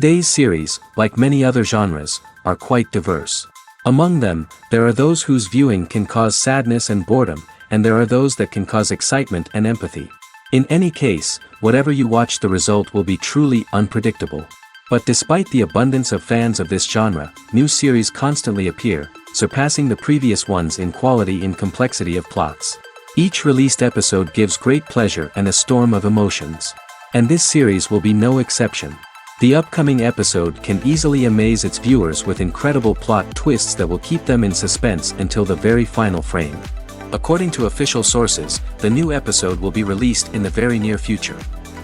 Today's series, like many other genres, are quite diverse. Among them, there are those whose viewing can cause sadness and boredom, and there are those that can cause excitement and empathy. In any case, whatever you watch, the result will be truly unpredictable. But despite the abundance of fans of this genre, new series constantly appear, surpassing the previous ones in quality and complexity of plots. Each released episode gives great pleasure and a storm of emotions. And this series will be no exception. The upcoming episode can easily amaze its viewers with incredible plot twists that will keep them in suspense until the very final frame. According to official sources, the new episode will be released in the very near future.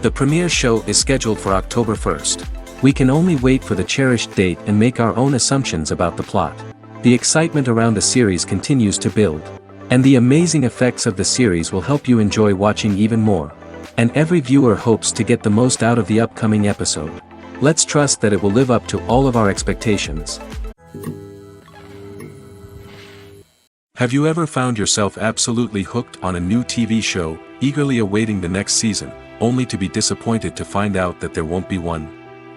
The premiere show is scheduled for October 1st. We can only wait for the cherished date and make our own assumptions about the plot. The excitement around the series continues to build. And the amazing effects of the series will help you enjoy watching even more. And every viewer hopes to get the most out of the upcoming episode. Let's trust that it will live up to all of our expectations. Have you ever found yourself absolutely hooked on a new TV show, eagerly awaiting the next season, only to be disappointed to find out that there won't be one?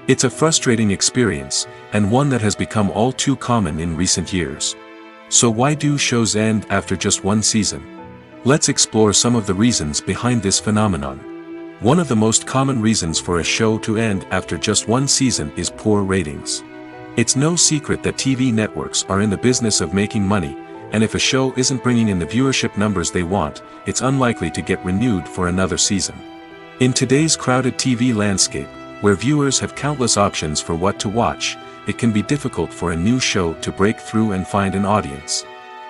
It's a frustrating experience, and one that has become all too common in recent years. So why do shows end after just one season? Let's explore some of the reasons behind this phenomenon. One of the most common reasons for a show to end after just one season is poor ratings. It's no secret that TV networks are in the business of making money, and if a show isn't bringing in the viewership numbers they want, it's unlikely to get renewed for another season. In today's crowded TV landscape, where viewers have countless options for what to watch, it can be difficult for a new show to break through and find an audience.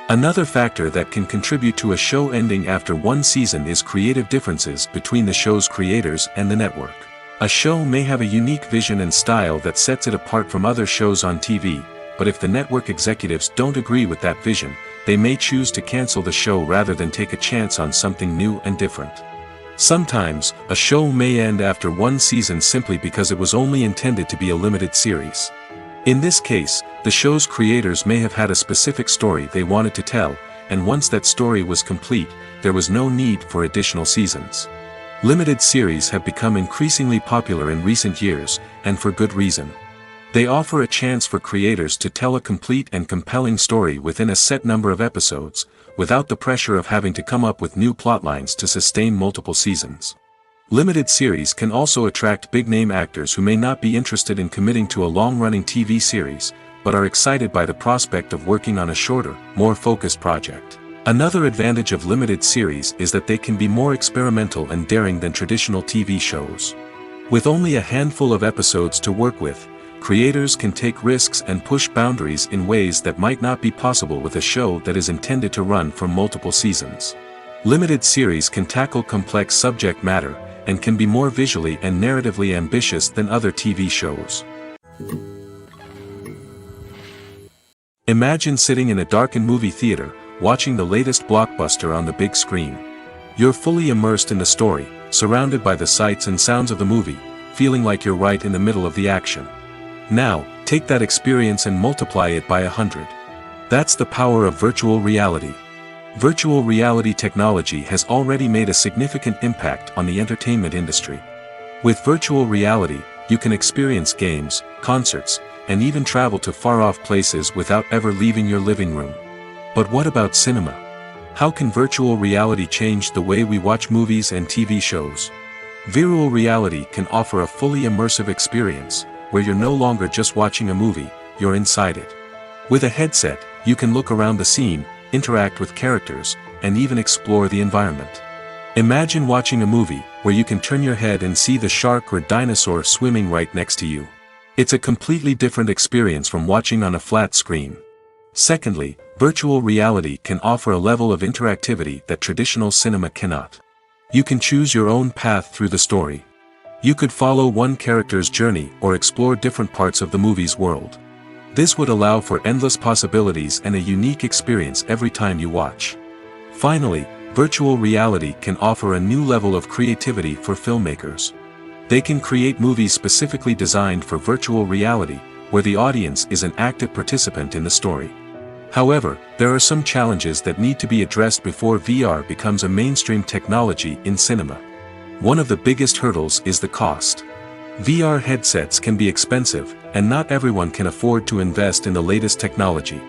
Another factor that can contribute to a show ending after one season is creative differences between the show's creators and the network. A show may have a unique vision and style that sets it apart from other shows on TV, but if the network executives don't agree with that vision, they may choose to cancel the show rather than take a chance on something new and different. Sometimes, a show may end after one season simply because it was only intended to be a limited series. In this case, the show's creators may have had a specific story they wanted to tell, and once that story was complete, there was no need for additional seasons. Limited series have become increasingly popular in recent years, and for good reason. They offer a chance for creators to tell a complete and compelling story within a set number of episodes, without the pressure of having to come up with new plotlines to sustain multiple seasons. Limited series can also attract big-name actors who may not be interested in committing to a long-running TV series, but are excited by the prospect of working on a shorter, more focused project. Another advantage of limited series is that they can be more experimental and daring than traditional TV shows. With only a handful of episodes to work with, creators can take risks and push boundaries in ways that might not be possible with a show that is intended to run for multiple seasons. Limited series can tackle complex subject matter, and can be more visually and narratively ambitious than other TV shows. Imagine sitting in a darkened movie theater, watching the latest blockbuster on the big screen. You're fully immersed in the story, surrounded by the sights and sounds of the movie, feeling like you're right in the middle of the action. Now, take that experience and multiply it by 100. That's the power of virtual reality. Virtual reality technology has already made a significant impact on the entertainment industry. With virtual reality, you can experience games, concerts, and even travel to far-off places without ever leaving your living room. But what about cinema? How can virtual reality change the way we watch movies and TV shows? Virtual reality can offer a fully immersive experience, where you're no longer just watching a movie, you're inside it. With a headset, you can look around the scene, interact with characters, and even explore the environment. Imagine watching a movie where you can turn your head and see the shark or dinosaur swimming right next to you. It's a completely different experience from watching on a flat screen. Secondly, virtual reality can offer a level of interactivity that traditional cinema cannot. You can choose your own path through the story. You could follow one character's journey or explore different parts of the movie's world. This would allow for endless possibilities and a unique experience every time you watch. Finally, virtual reality can offer a new level of creativity for filmmakers. They can create movies specifically designed for virtual reality, where the audience is an active participant in the story. However, there are some challenges that need to be addressed before VR becomes a mainstream technology in cinema. One of the biggest hurdles is the cost. VR headsets can be expensive, and not everyone can afford to invest in the latest technology.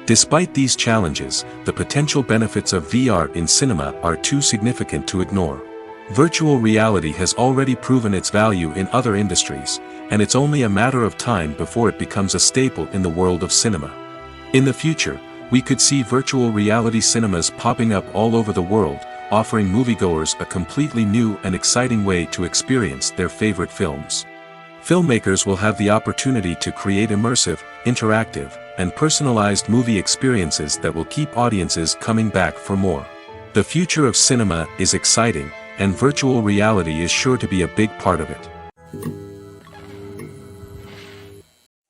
Despite these challenges, the potential benefits of VR in cinema are too significant to ignore. Virtual reality has already proven its value in other industries, and it's only a matter of time before it becomes a staple in the world of cinema. In the future, we could see virtual reality cinemas popping up all over the world, offering moviegoers a completely new and exciting way to experience their favorite films. Filmmakers will have the opportunity to create immersive, interactive, and personalized movie experiences that will keep audiences coming back for more. The future of cinema is exciting, and virtual reality is sure to be a big part of it.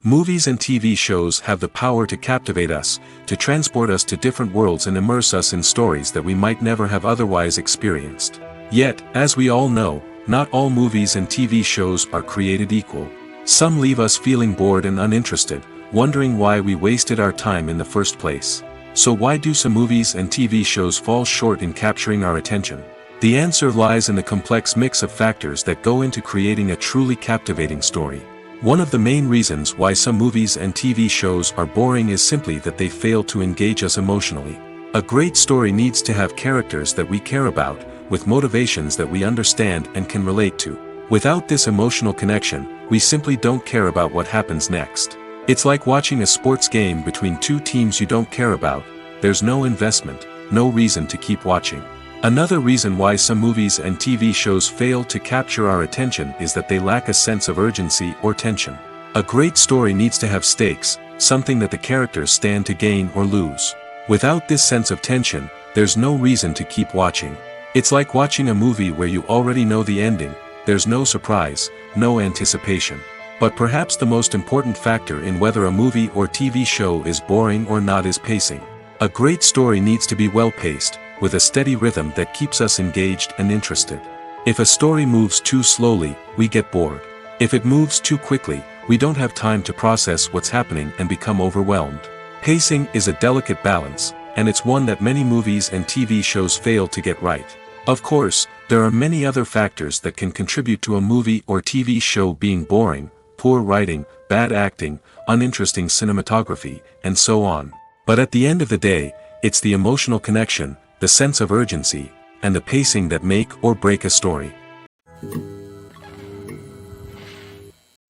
Movies and TV shows have the power to captivate us, to transport us to different worlds and immerse us in stories that we might never have otherwise experienced. Yet, as we all know, not all movies and TV shows are created equal. Some leave us feeling bored and uninterested, wondering why we wasted our time in the first place. So why do some movies and TV shows fall short in capturing our attention? The answer lies in the complex mix of factors that go into creating a truly captivating story. One of the main reasons why some movies and TV shows are boring is simply that they fail to engage us emotionally. A great story needs to have characters that we care about, with motivations that we understand and can relate to. Without this emotional connection, we simply don't care about what happens next. It's like watching a sports game between two teams you don't care about. There's no investment, no reason to keep watching. Another reason why some movies and TV shows fail to capture our attention is that they lack a sense of urgency or tension. A great story needs to have stakes, something that the characters stand to gain or lose. Without this sense of tension, there's no reason to keep watching. It's like watching a movie where you already know the ending, there's no surprise, no anticipation. But perhaps the most important factor in whether a movie or TV show is boring or not is pacing. A great story needs to be well-paced, with a steady rhythm that keeps us engaged and interested. If a story moves too slowly, we get bored. If it moves too quickly, we don't have time to process what's happening and become overwhelmed. Pacing is a delicate balance, and it's one that many movies and TV shows fail to get right. Of course, there are many other factors that can contribute to a movie or TV show being boring: poor writing, bad acting, uninteresting cinematography, and so on. But at the end of the day, it's the emotional connection, the sense of urgency, and the pacing that make or break a story.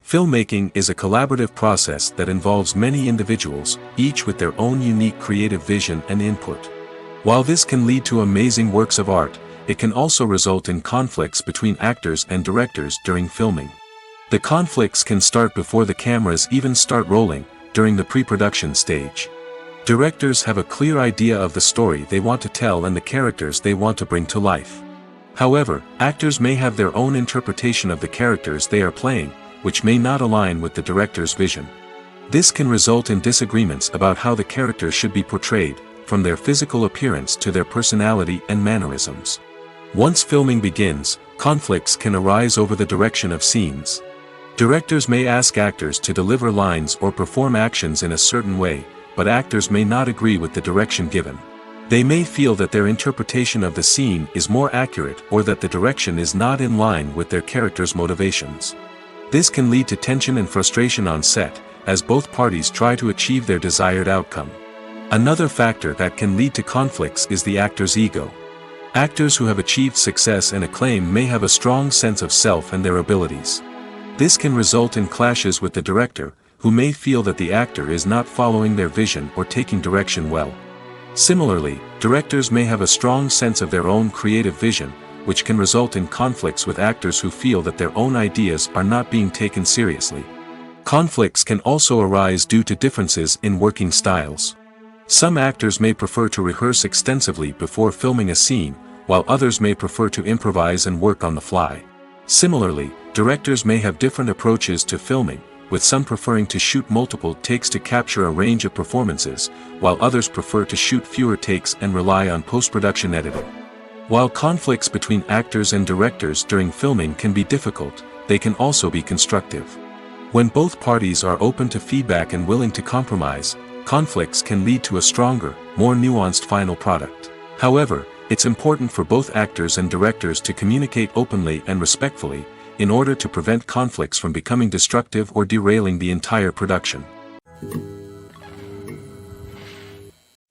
Filmmaking is a collaborative process that involves many individuals, each with their own unique creative vision and input. While this can lead to amazing works of art, it can also result in conflicts between actors and directors during filming. The conflicts can start before the cameras even start rolling, during the pre-production stage. Directors have a clear idea of the story they want to tell and the characters they want to bring to life. However, actors may have their own interpretation of the characters they are playing, which may not align with the director's vision. This can result in disagreements about how the characters should be portrayed, from their physical appearance to their personality and mannerisms. Once filming begins, conflicts can arise over the direction of scenes. Directors may ask actors to deliver lines or perform actions in a certain way, but actors may not agree with the direction given. They may feel that their interpretation of the scene is more accurate or that the direction is not in line with their character's motivations. This can lead to tension and frustration on set, as both parties try to achieve their desired outcome. Another factor that can lead to conflicts is the actor's ego. Actors who have achieved success and acclaim may have a strong sense of self and their abilities. This can result in clashes with the director, who may feel that the actor is not following their vision or taking direction well. Similarly, directors may have a strong sense of their own creative vision, which can result in conflicts with actors who feel that their own ideas are not being taken seriously. Conflicts can also arise due to differences in working styles. Some actors may prefer to rehearse extensively before filming a scene, while others may prefer to improvise and work on the fly. Similarly, directors may have different approaches to filming, with some preferring to shoot multiple takes to capture a range of performances, while others prefer to shoot fewer takes and rely on post-production editing. While conflicts between actors and directors during filming can be difficult, they can also be constructive. When both parties are open to feedback and willing to compromise, conflicts can lead to a stronger, more nuanced final product. However, it's important for both actors and directors to communicate openly and respectfully, in order to prevent conflicts from becoming destructive or derailing the entire production.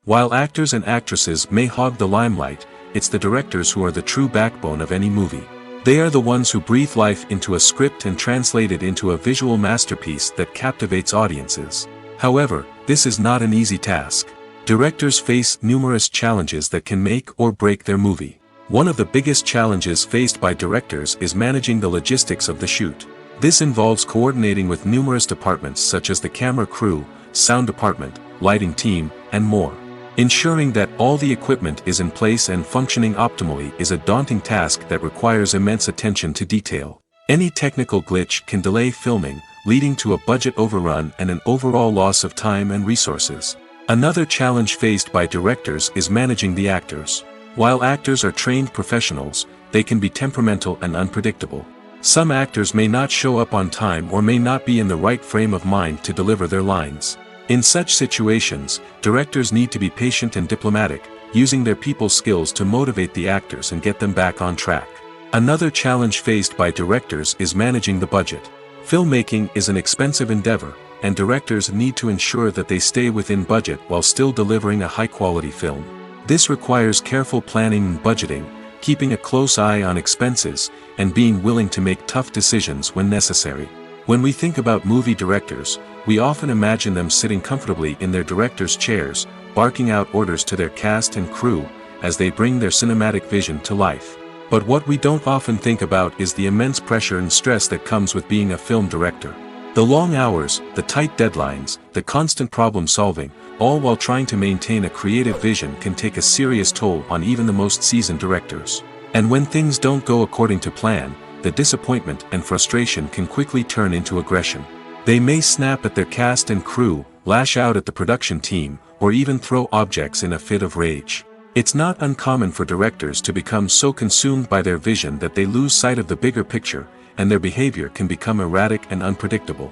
While actors and actresses may hog the limelight, it's the directors who are the true backbone of any movie. They are the ones who breathe life into a script and translate it into a visual masterpiece that captivates audiences. However, this is not an easy task. Directors face numerous challenges that can make or break their movie. One of the biggest challenges faced by directors is managing the logistics of the shoot. This involves coordinating with numerous departments such as the camera crew, sound department, lighting team, and more. Ensuring that all the equipment is in place and functioning optimally is a daunting task that requires immense attention to detail. Any technical glitch can delay filming, leading to a budget overrun and an overall loss of time and resources. Another challenge faced by directors is managing the actors. While actors are trained professionals, they can be temperamental and unpredictable. Some actors may not show up on time or may not be in the right frame of mind to deliver their lines. In such situations, directors need to be patient and diplomatic, using their people skills to motivate the actors and get them back on track. Another challenge faced by directors is managing the budget. Filmmaking is an expensive endeavor, and directors need to ensure that they stay within budget while still delivering a high-quality film. This requires careful planning and budgeting, keeping a close eye on expenses, and being willing to make tough decisions when necessary. When we think about movie directors, we often imagine them sitting comfortably in their director's chairs, barking out orders to their cast and crew, as they bring their cinematic vision to life. But what we don't often think about is the immense pressure and stress that comes with being a film director. The long hours, the tight deadlines, the constant problem solving, all while trying to maintain a creative vision can take a serious toll on even the most seasoned directors. And when things don't go according to plan, the disappointment and frustration can quickly turn into aggression. They may snap at their cast and crew, lash out at the production team, or even throw objects in a fit of rage. It's not uncommon for directors to become so consumed by their vision that they lose sight of the bigger picture, and their behavior can become erratic and unpredictable.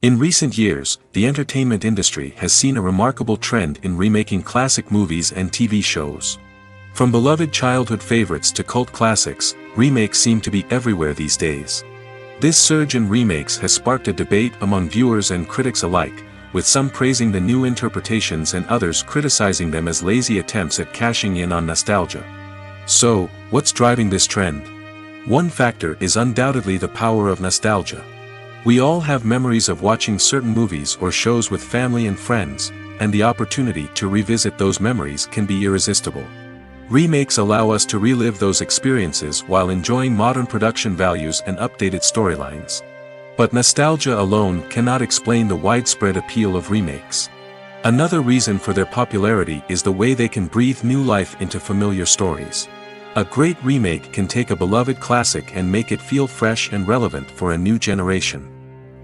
In recent years, the entertainment industry has seen a remarkable trend in remaking classic movies and TV shows. From beloved childhood favorites to cult classics, remakes seem to be everywhere these days. This surge in remakes has sparked a debate among viewers and critics alike, with some praising the new interpretations and others criticizing them as lazy attempts at cashing in on nostalgia. So, what's driving this trend? One factor is undoubtedly the power of nostalgia. We all have memories of watching certain movies or shows with family and friends, and the opportunity to revisit those memories can be irresistible. Remakes allow us to relive those experiences while enjoying modern production values and updated storylines. But nostalgia alone cannot explain the widespread appeal of remakes. Another reason for their popularity is the way they can breathe new life into familiar stories. A great remake can take a beloved classic and make it feel fresh and relevant for a new generation.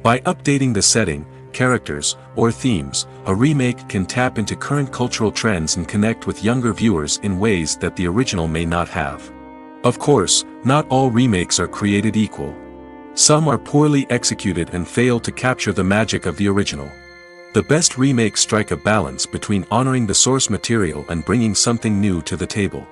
By updating the setting, characters, or themes, a remake can tap into current cultural trends and connect with younger viewers in ways that the original may not have. Of course, not all remakes are created equal. Some are poorly executed and fail to capture the magic of the original. The best remakes strike a balance between honoring the source material and bringing something new to the table.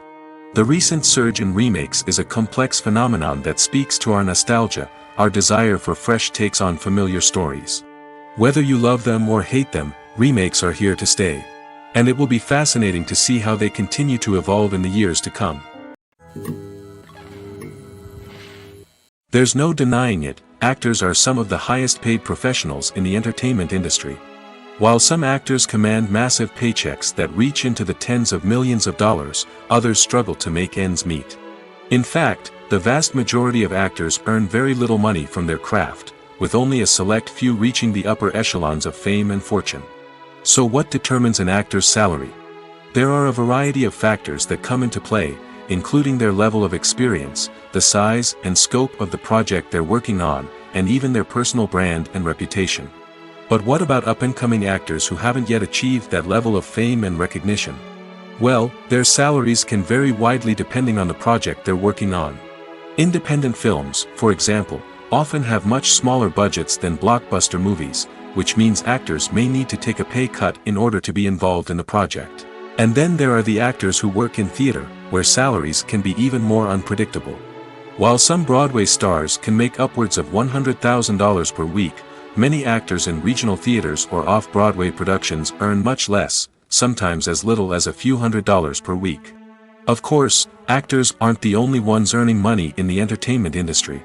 The recent surge in remakes is a complex phenomenon that speaks to our nostalgia, our desire for fresh takes on familiar stories. Whether you love them or hate them, remakes are here to stay. And it will be fascinating to see how they continue to evolve in the years to come. There's no denying it, actors are some of the highest paid professionals in the entertainment industry. While some actors command massive paychecks that reach into the tens of millions of dollars, others struggle to make ends meet. In fact, the vast majority of actors earn very little money from their craft, with only a select few reaching the upper echelons of fame and fortune. So what determines an actor's salary? There are a variety of factors that come into play, including their level of experience, the size and scope of the project they're working on, and even their personal brand and reputation. But what about up-and-coming actors who haven't yet achieved that level of fame and recognition? Well, their salaries can vary widely depending on the project they're working on. Independent films, for example, often have much smaller budgets than blockbuster movies, which means actors may need to take a pay cut in order to be involved in the project. And then there are the actors who work in theater, where salaries can be even more unpredictable. While some Broadway stars can make upwards of $100,000 per week, many actors in regional theaters or off-Broadway productions earn much less, sometimes as little as a few $100s per week. Of course, actors aren't the only ones earning money in the entertainment industry.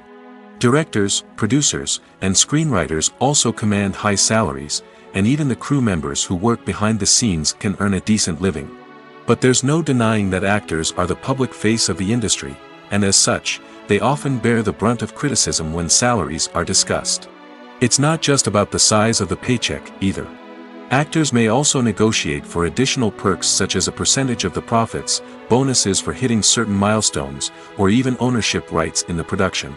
Directors, producers, and screenwriters also command high salaries, and even the crew members who work behind the scenes can earn a decent living. But there's no denying that actors are the public face of the industry, and as such, they often bear the brunt of criticism when salaries are discussed. It's not just about the size of the paycheck, either. Actors may also negotiate for additional perks such as a percentage of the profits, bonuses for hitting certain milestones, or even ownership rights in the production.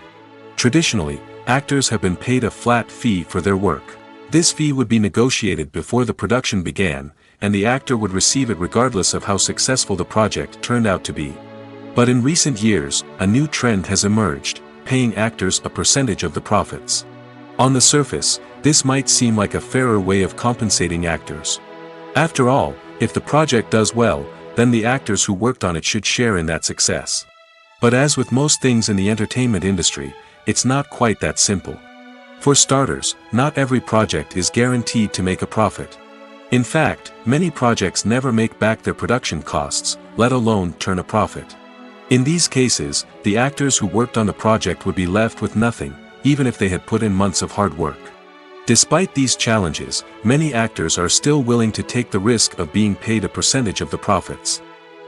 Traditionally, actors have been paid a flat fee for their work. This fee would be negotiated before the production began, and the actor would receive it regardless of how successful the project turned out to be. But in recent years, a new trend has emerged, paying actors a percentage of the profits. On the surface, this might seem like a fairer way of compensating actors. After all, if the project does well, then the actors who worked on it should share in that success. But as with most things in the entertainment industry, it's not quite that simple. For starters, not every project is guaranteed to make a profit. In fact, many projects never make back their production costs, let alone turn a profit. In these cases, the actors who worked on the project would be left with nothing, even if they had put in months of hard work. Despite these challenges, many actors are still willing to take the risk of being paid a percentage of the profits.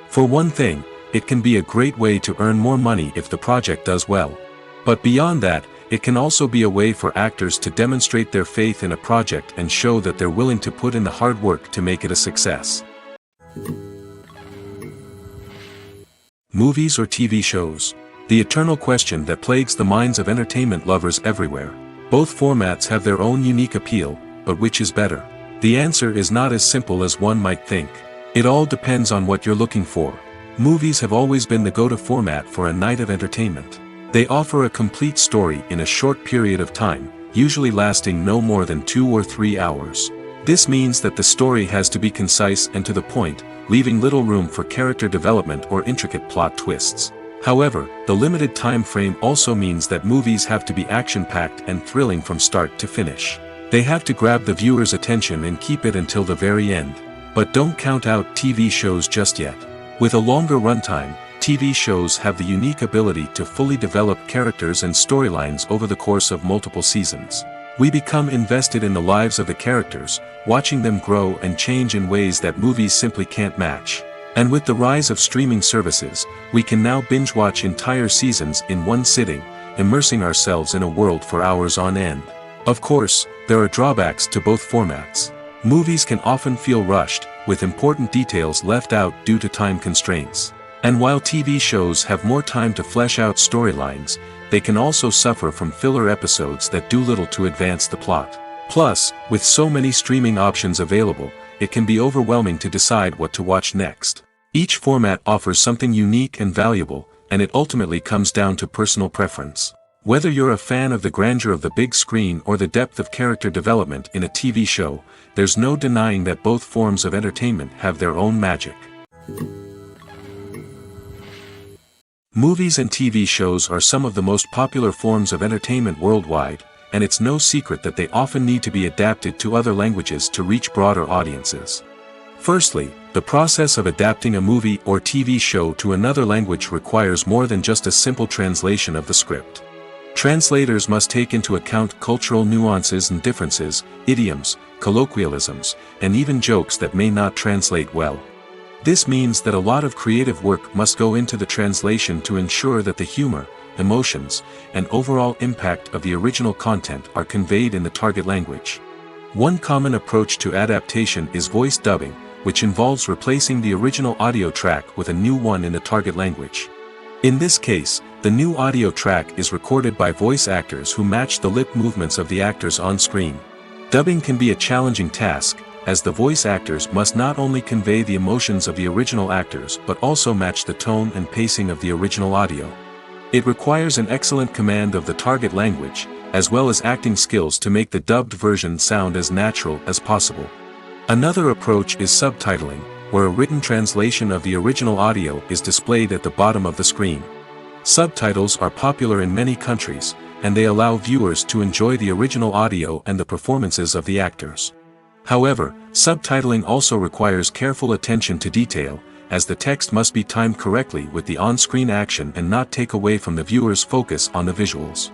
For one thing, it can be a great way to earn more money if the project does well. But beyond that, it can also be a way for actors to demonstrate their faith in a project and show that they're willing to put in the hard work to make it a success. Movies or TV shows? The eternal question that plagues the minds of entertainment lovers everywhere. Both formats have their own unique appeal, but which is better? The answer is not as simple as one might think. It all depends on what you're looking for. Movies have always been the go-to format for a night of entertainment. They offer a complete story in a short period of time, usually lasting no more than 2 or 3 hours. This means that the story has to be concise and to the point, leaving little room for character development or intricate plot twists. However, the limited time frame also means that movies have to be action-packed and thrilling from start to finish. They have to grab the viewer's attention and keep it until the very end. But don't count out TV shows just yet. With a longer runtime, TV shows have the unique ability to fully develop characters and storylines over the course of multiple seasons. We become invested in the lives of the characters, watching them grow and change in ways that movies simply can't match. And with the rise of streaming services, we can now binge-watch entire seasons in one sitting, immersing ourselves in a world for hours on end. Of course, there are drawbacks to both formats. Movies can often feel rushed, with important details left out due to time constraints. And while TV shows have more time to flesh out storylines, they can also suffer from filler episodes that do little to advance the plot. Plus, with so many streaming options available, it can be overwhelming to decide what to watch next. Each format offers something unique and valuable, and it ultimately comes down to personal preference. Whether you're a fan of the grandeur of the big screen or the depth of character development in a TV show, there's no denying that both forms of entertainment have their own magic. Movies and TV shows are some of the most popular forms of entertainment worldwide, and it's no secret that they often need to be adapted to other languages to reach broader audiences. Firstly, the process of adapting a movie or TV show to another language requires more than just a simple translation of the script. Translators must take into account cultural nuances and differences, idioms, colloquialisms, and even jokes that may not translate well. This means that a lot of creative work must go into the translation to ensure that the humor, emotions, and overall impact of the original content are conveyed in the target language. One common approach to adaptation is voice dubbing, which involves replacing the original audio track with a new one in the target language. In this case, the new audio track is recorded by voice actors who match the lip movements of the actors on screen. Dubbing can be a challenging task, as the voice actors must not only convey the emotions of the original actors but also match the tone and pacing of the original audio. It requires an excellent command of the target language, as well as acting skills to make the dubbed version sound as natural as possible. Another approach is subtitling, where a written translation of the original audio is displayed at the bottom of the screen. Subtitles are popular in many countries, and they allow viewers to enjoy the original audio and the performances of the actors. However, subtitling also requires careful attention to detail, as the text must be timed correctly with the on-screen action and not take away from the viewer's focus on the visuals.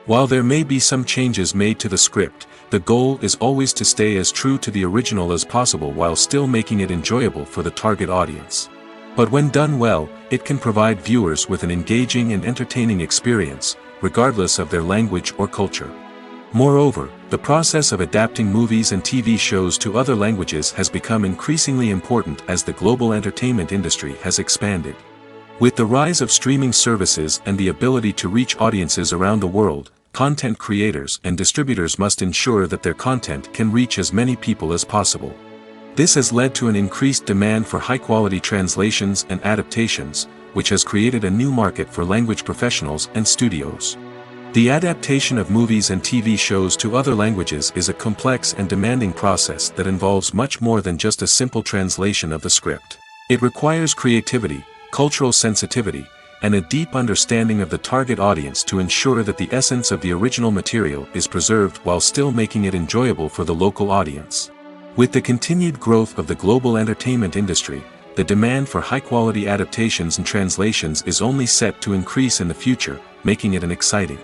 While there may be some changes made to the script, the goal is always to stay as true to the original as possible while still making it enjoyable for the target audience. But when done well, it can provide viewers with an engaging and entertaining experience, regardless of their language or culture. Moreover, the process of adapting movies and TV shows to other languages has become increasingly important as the global entertainment industry has expanded. With the rise of streaming services and the ability to reach audiences around the world, content creators and distributors must ensure that their content can reach as many people as possible. This has led to an increased demand for high-quality translations and adaptations, which has created a new market for language professionals and studios. The adaptation of movies and TV shows to other languages is a complex and demanding process that involves much more than just a simple translation of the script. It requires creativity, cultural sensitivity, and a deep understanding of the target audience to ensure that the essence of the original material is preserved while still making it enjoyable for the local audience. With the continued growth of the global entertainment industry, the demand for high-quality adaptations and translations is only set to increase in the future, making it an exciting.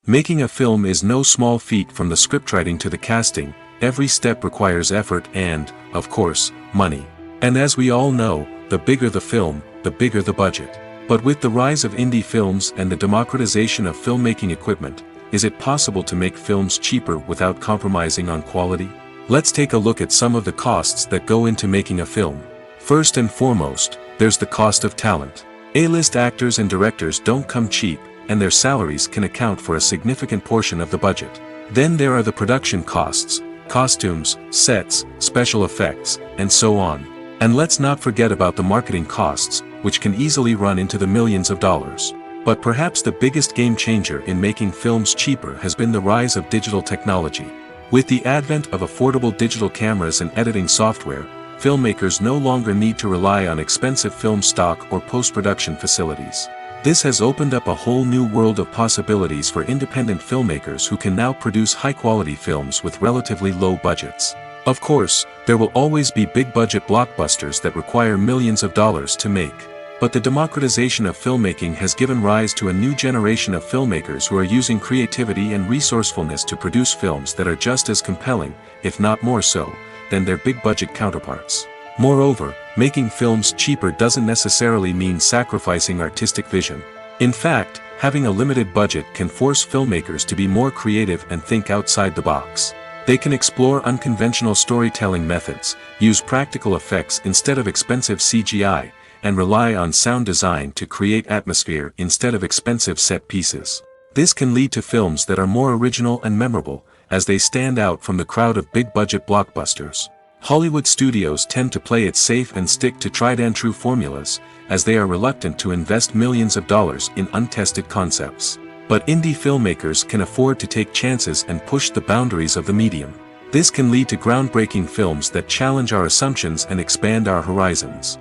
Making a film is no small feat. From the scriptwriting to the casting, every step requires effort and, of course, money. And as we all know, the bigger the film, the bigger the budget. But with the rise of indie films and the democratization of filmmaking equipment, is it possible to make films cheaper without compromising on quality? Let's take a look at some of the costs that go into making a film. First and foremost, there's the cost of talent. A-list actors and directors don't come cheap, and their salaries can account for a significant portion of the budget. Then there are the production costs, costumes, sets, special effects, and so on. And let's not forget about the marketing costs, which can easily run into the millions of dollars. But perhaps the biggest game changer in making films cheaper has been the rise of digital technology. With the advent of affordable digital cameras and editing software, filmmakers no longer need to rely on expensive film stock or post-production facilities. This has opened up a whole new world of possibilities for independent filmmakers who can now produce high-quality films with relatively low budgets. Of course, there will always be big-budget blockbusters that require millions of dollars to make. But the democratization of filmmaking has given rise to a new generation of filmmakers who are using creativity and resourcefulness to produce films that are just as compelling, if not more so, than their big-budget counterparts. Moreover, making films cheaper doesn't necessarily mean sacrificing artistic vision. In fact, having a limited budget can force filmmakers to be more creative and think outside the box. They can explore unconventional storytelling methods, use practical effects instead of expensive CGI, and rely on sound design to create atmosphere instead of expensive set pieces. This can lead to films that are more original and memorable, as they stand out from the crowd of big-budget blockbusters. Hollywood studios tend to play it safe and stick to tried-and-true formulas, as they are reluctant to invest millions of dollars in untested concepts. But indie filmmakers can afford to take chances and push the boundaries of the medium. This can lead to groundbreaking films that challenge our assumptions and expand our horizons.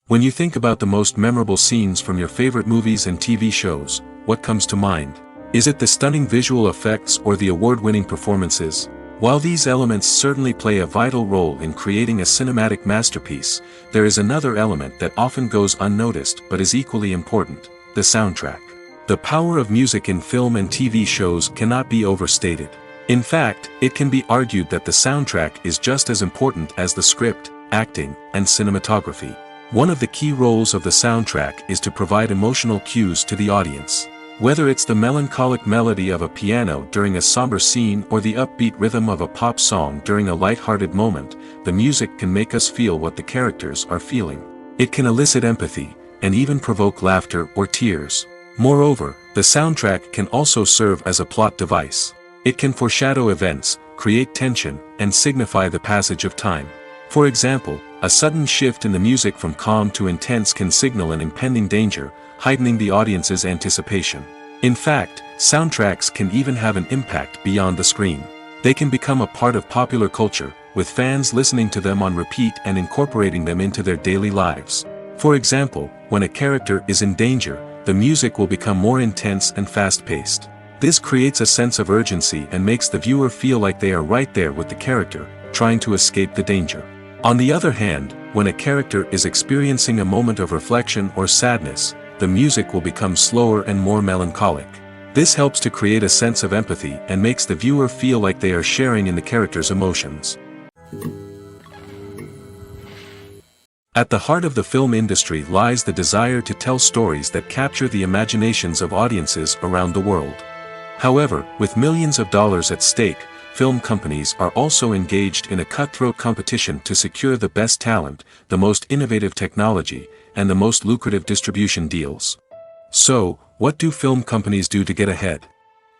When you think about the most memorable scenes from your favorite movies and TV shows, what comes to mind? Is it the stunning visual effects or the award-winning performances? While these elements certainly play a vital role in creating a cinematic masterpiece, there is another element that often goes unnoticed but is equally important: the soundtrack. The power of music in film and TV shows cannot be overstated. In fact, it can be argued that the soundtrack is just as important as the script, acting, and cinematography. One of the key roles of the soundtrack is to provide emotional cues to the audience. Whether it's the melancholic melody of a piano during a somber scene or the upbeat rhythm of a pop song during a light-hearted moment, the music can make us feel what the characters are feeling. It can elicit empathy, and even provoke laughter or tears. Moreover, the soundtrack can also serve as a plot device. It can foreshadow events, create tension, and signify the passage of time. For example, a sudden shift in the music from calm to intense can signal an impending danger, heightening the audience's anticipation. In fact, soundtracks can even have an impact beyond the screen. They can become a part of popular culture, with fans listening to them on repeat and incorporating them into their daily lives. For example, when a character is in danger, the music will become more intense and fast-paced. This creates a sense of urgency and makes the viewer feel like they are right there with the character, trying to escape the danger. On the other hand, when a character is experiencing a moment of reflection or sadness, the music will become slower and more melancholic. This helps to create a sense of empathy and makes the viewer feel like they are sharing in the character's emotions. At the heart of the film industry lies the desire to tell stories that capture the imaginations of audiences around the world. However, with millions of dollars at stake, film companies are also engaged in a cutthroat competition to secure the best talent, the most innovative technology, and the most lucrative distribution deals. So, what do film companies do to get ahead?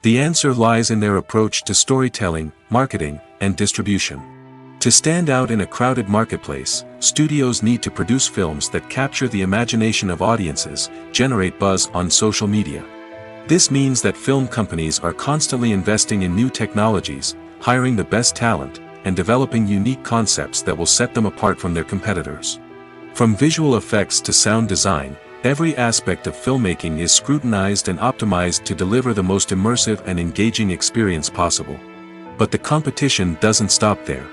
The answer lies in their approach to storytelling, marketing, and distribution. To stand out in a crowded marketplace, studios need to produce films that capture the imagination of audiences, generate buzz on social media. This means that film companies are constantly investing in new technologies, hiring the best talent, and developing unique concepts that will set them apart from their competitors. From visual effects to sound design, every aspect of filmmaking is scrutinized and optimized to deliver the most immersive and engaging experience possible. But the competition doesn't stop there.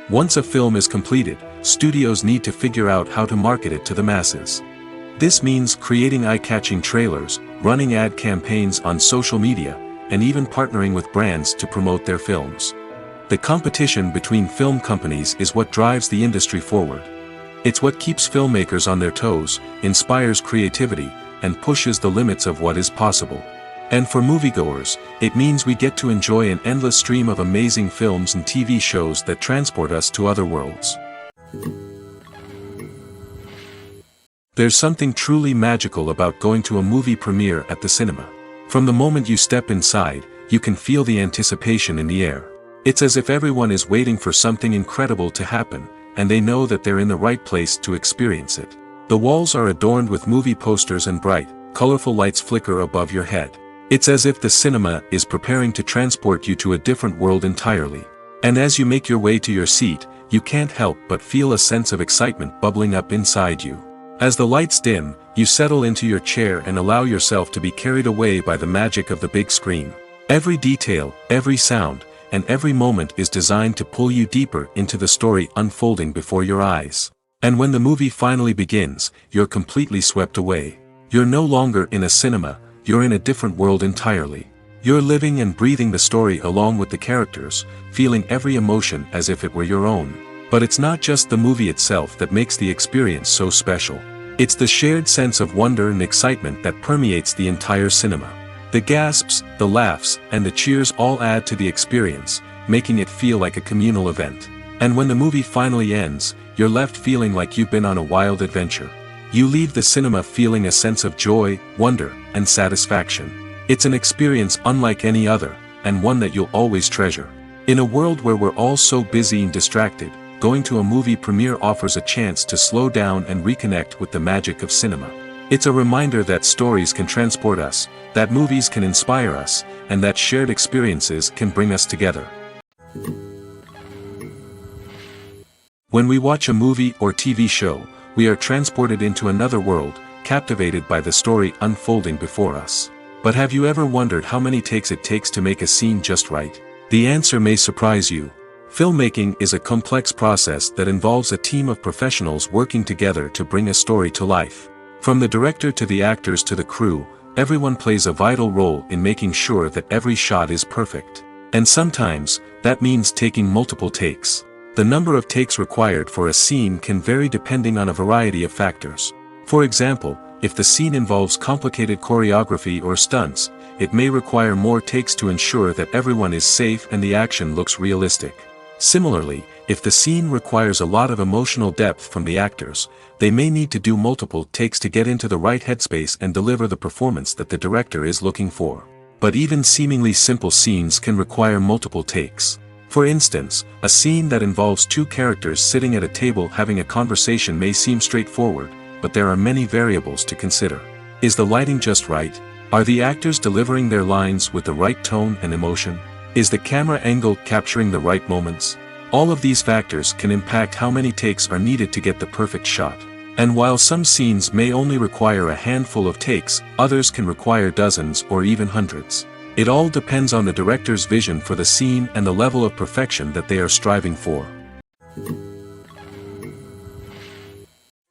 Once a film is completed, studios need to figure out how to market it to the masses. This means creating eye-catching trailers, running ad campaigns on social media, and even partnering with brands to promote their films. The competition between film companies is what drives the industry forward. It's what keeps filmmakers on their toes, inspires creativity, and pushes the limits of what is possible. And for moviegoers, it means we get to enjoy an endless stream of amazing films and TV shows that transport us to other worlds. There's something truly magical about going to a movie premiere at the cinema. From the moment you step inside, you can feel the anticipation in the air. It's as if everyone is waiting for something incredible to happen, and they know that they're in the right place to experience it. The walls are adorned with movie posters and bright, colorful lights flicker above your head. It's as if the cinema is preparing to transport you to a different world entirely. And as you make your way to your seat, you can't help but feel a sense of excitement bubbling up inside you. As the lights dim, you settle into your chair and allow yourself to be carried away by the magic of the big screen. Every detail, every sound, and every moment is designed to pull you deeper into the story unfolding before your eyes. And when the movie finally begins, you're completely swept away. You're no longer in a cinema, you're in a different world entirely. You're living and breathing the story along with the characters, feeling every emotion as if it were your own. But it's not just the movie itself that makes the experience so special. It's the shared sense of wonder and excitement that permeates the entire cinema. The gasps, the laughs, and the cheers all add to the experience, making it feel like a communal event. And when the movie finally ends, you're left feeling like you've been on a wild adventure. You leave the cinema feeling a sense of joy, wonder, and satisfaction. It's an experience unlike any other, and one that you'll always treasure. In a world where we're all so busy and distracted, going to a movie premiere offers a chance to slow down and reconnect with the magic of cinema. It's a reminder that stories can transport us, that movies can inspire us, and that shared experiences can bring us together. When we watch a movie or TV show, we are transported into another world, captivated by the story unfolding before us. But have you ever wondered how many takes it takes to make a scene just right? The answer may surprise you. Filmmaking is a complex process that involves a team of professionals working together to bring a story to life. From the director to the actors to the crew, everyone plays a vital role in making sure that every shot is perfect. And sometimes, that means taking multiple takes. The number of takes required for a scene can vary depending on a variety of factors. For example, if the scene involves complicated choreography or stunts, it may require more takes to ensure that everyone is safe and the action looks realistic. Similarly, if the scene requires a lot of emotional depth from the actors, they may need to do multiple takes to get into the right headspace and deliver the performance that the director is looking for. But even seemingly simple scenes can require multiple takes. For instance, a scene that involves two characters sitting at a table having a conversation may seem straightforward, but there are many variables to consider. Is the lighting just right? Are the actors delivering their lines with the right tone and emotion? Is the camera angle capturing the right moments? All of these factors can impact how many takes are needed to get the perfect shot. And while some scenes may only require a handful of takes, others can require dozens or even hundreds. It all depends on the director's vision for the scene and the level of perfection that they are striving for.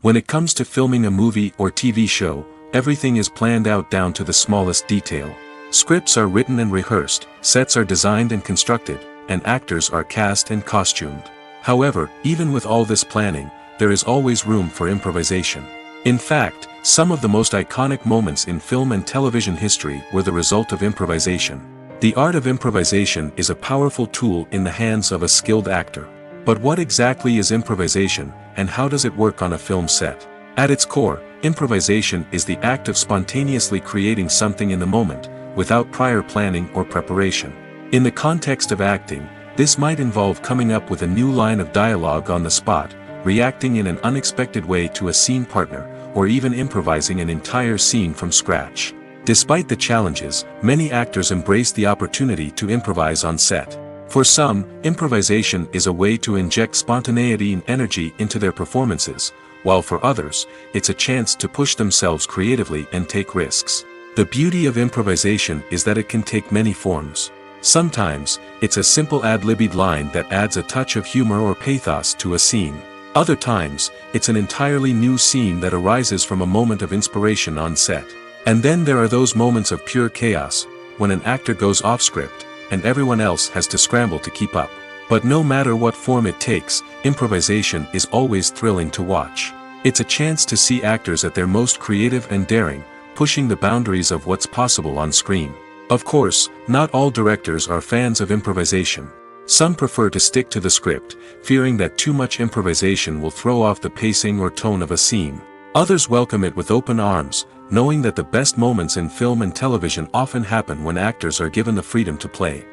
When it comes to filming a movie or TV show, everything is planned out down to the smallest detail. Scripts are written and rehearsed, sets are designed and constructed, and actors are cast and costumed. However, even with all this planning, there is always room for improvisation. In fact, some of the most iconic moments in film and television history were the result of improvisation. The art of improvisation is a powerful tool in the hands of a skilled actor. But what exactly is improvisation, and how does it work on a film set? At its core, improvisation is the act of spontaneously creating something in the moment, without prior planning or preparation. In the context of acting, this might involve coming up with a new line of dialogue on the spot, reacting in an unexpected way to a scene partner, or even improvising an entire scene from scratch. Despite the challenges, many actors embrace the opportunity to improvise on set. For some, improvisation is a way to inject spontaneity and energy into their performances, while for others, it's a chance to push themselves creatively and take risks. The beauty of improvisation is that it can take many forms. Sometimes, it's a simple ad-libbed line that adds a touch of humor or pathos to a scene. Other times, it's an entirely new scene that arises from a moment of inspiration on set. And then there are those moments of pure chaos, when an actor goes off script, and everyone else has to scramble to keep up. But no matter what form it takes, improvisation is always thrilling to watch. It's a chance to see actors at their most creative and daring, pushing the boundaries of what's possible on screen. Of course, not all directors are fans of improvisation. Some prefer to stick to the script, fearing that too much improvisation will throw off the pacing or tone of a scene. Others welcome it with open arms, knowing that the best moments in film and television often happen when actors are given the freedom to play.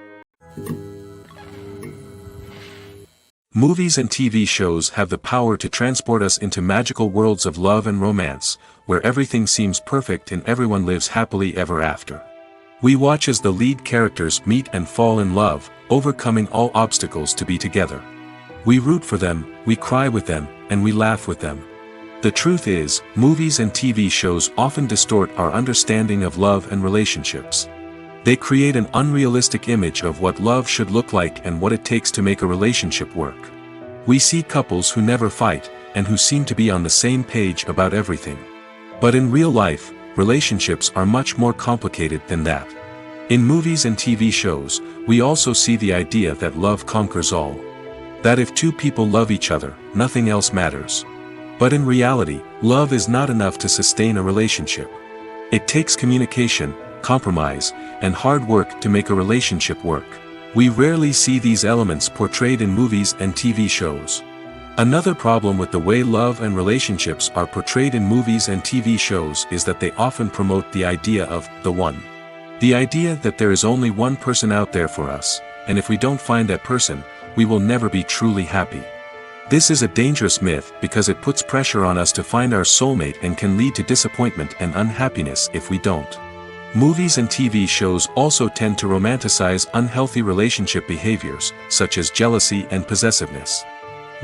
Movies and TV shows have the power to transport us into magical worlds of love and romance, where everything seems perfect and everyone lives happily ever after. We watch as the lead characters meet and fall in love, overcoming all obstacles to be together. We root for them, we cry with them, and we laugh with them. The truth is, movies and TV shows often distort our understanding of love and relationships. They create an unrealistic image of what love should look like and what it takes to make a relationship work. We see couples who never fight, and who seem to be on the same page about everything. But in real life, relationships are much more complicated than that. In movies and TV shows, we also see the idea that love conquers all. That if two people love each other, nothing else matters. But in reality, love is not enough to sustain a relationship. It takes communication, compromise, and hard work to make a relationship work. We rarely see these elements portrayed in movies and TV shows. Another problem with the way love and relationships are portrayed in movies and TV shows is that they often promote the idea of the one. The idea that there is only one person out there for us, and if we don't find that person, we will never be truly happy. This is a dangerous myth because it puts pressure on us to find our soulmate and can lead to disappointment and unhappiness if we don't. Movies and TV shows also tend to romanticize unhealthy relationship behaviors, such as jealousy and possessiveness.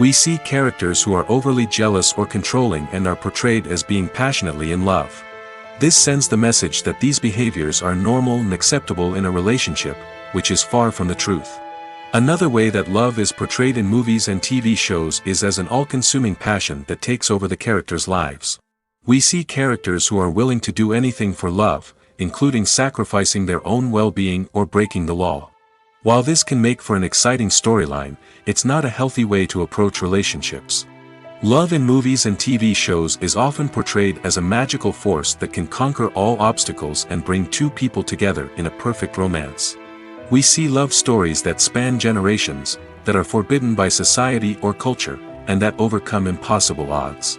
We see characters who are overly jealous or controlling and are portrayed as being passionately in love. This sends the message that these behaviors are normal and acceptable in a relationship, which is far from the truth. Another way that love is portrayed in movies and TV shows is as an all-consuming passion that takes over the characters' lives. We see characters who are willing to do anything for love, including sacrificing their own well-being or breaking the law. While this can make for an exciting storyline, it's not a healthy way to approach relationships. Love in movies and TV shows is often portrayed as a magical force that can conquer all obstacles and bring two people together in a perfect romance. We see love stories that span generations, that are forbidden by society or culture, and that overcome impossible odds.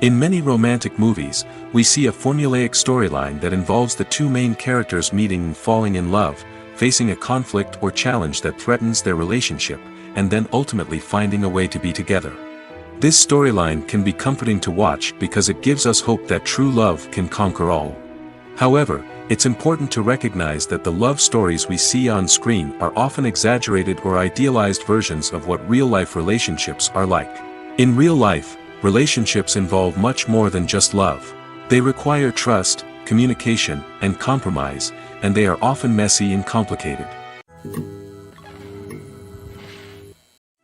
In many romantic movies, we see a formulaic storyline that involves the two main characters meeting and falling in love, facing a conflict or challenge that threatens their relationship, and then ultimately finding a way to be together. This storyline can be comforting to watch because it gives us hope that true love can conquer all. However, it's important to recognize that the love stories we see on screen are often exaggerated or idealized versions of what real-life relationships are like. In real life, relationships involve much more than just love. They require trust, communication, and compromise, and they are often messy and complicated.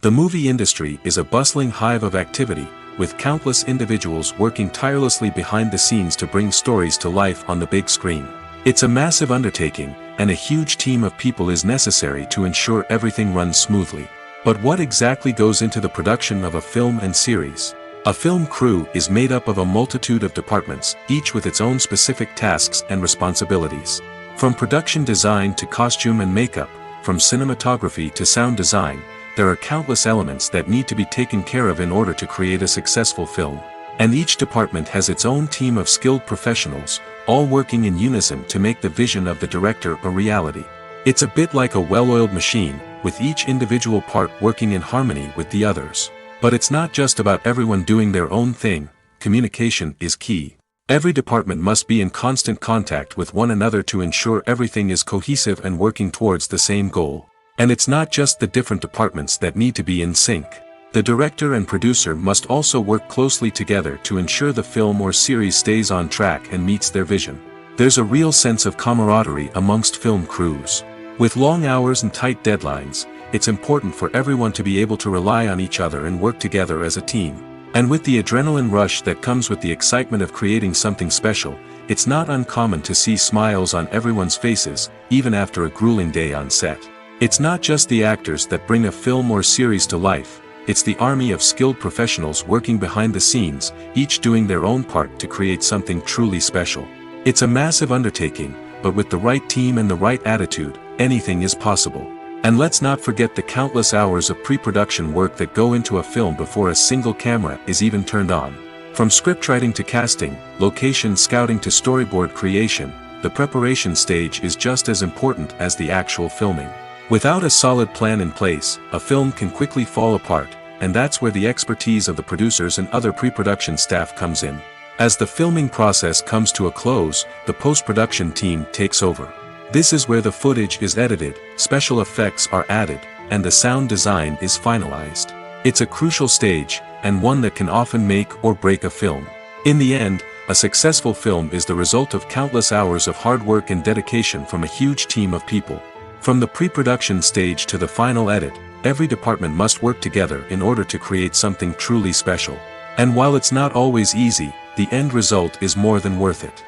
The movie industry is a bustling hive of activity, with countless individuals working tirelessly behind the scenes to bring stories to life on the big screen. It's a massive undertaking, and a huge team of people is necessary to ensure everything runs smoothly. But what exactly goes into the production of a film and series? A film crew is made up of a multitude of departments, each with its own specific tasks and responsibilities. From production design to costume and makeup, from cinematography to sound design, there are countless elements that need to be taken care of in order to create a successful film. And each department has its own team of skilled professionals, all working in unison to make the vision of the director a reality. It's a bit like a well-oiled machine, with each individual part working in harmony with the others. But it's not just about everyone doing their own thing. Communication is key. Every department must be in constant contact with one another to ensure everything is cohesive and working towards the same goal. And it's not just the different departments that need to be in sync. The director and producer must also work closely together to ensure the film or series stays on track and meets their vision. There's a real sense of camaraderie amongst film crews. With long hours and tight deadlines, it's important for everyone to be able to rely on each other and work together as a team. And with the adrenaline rush that comes with the excitement of creating something special, it's not uncommon to see smiles on everyone's faces, even after a grueling day on set. It's not just the actors that bring a film or series to life. It's the army of skilled professionals working behind the scenes, each doing their own part to create something truly special. It's a massive undertaking, but with the right team and the right attitude, anything is possible. And let's not forget the countless hours of pre-production work that go into a film before a single camera is even turned on. From scriptwriting to casting, location scouting to storyboard creation, the preparation stage is just as important as the actual filming. Without a solid plan in place, a film can quickly fall apart, and that's where the expertise of the producers and other pre-production staff comes in. As the filming process comes to a close, the post-production team takes over. This is where the footage is edited, special effects are added, and the sound design is finalized. It's a crucial stage, and one that can often make or break a film. In the end, a successful film is the result of countless hours of hard work and dedication from a huge team of people. From the pre-production stage to the final edit, every department must work together in order to create something truly special. And while it's not always easy, the end result is more than worth it.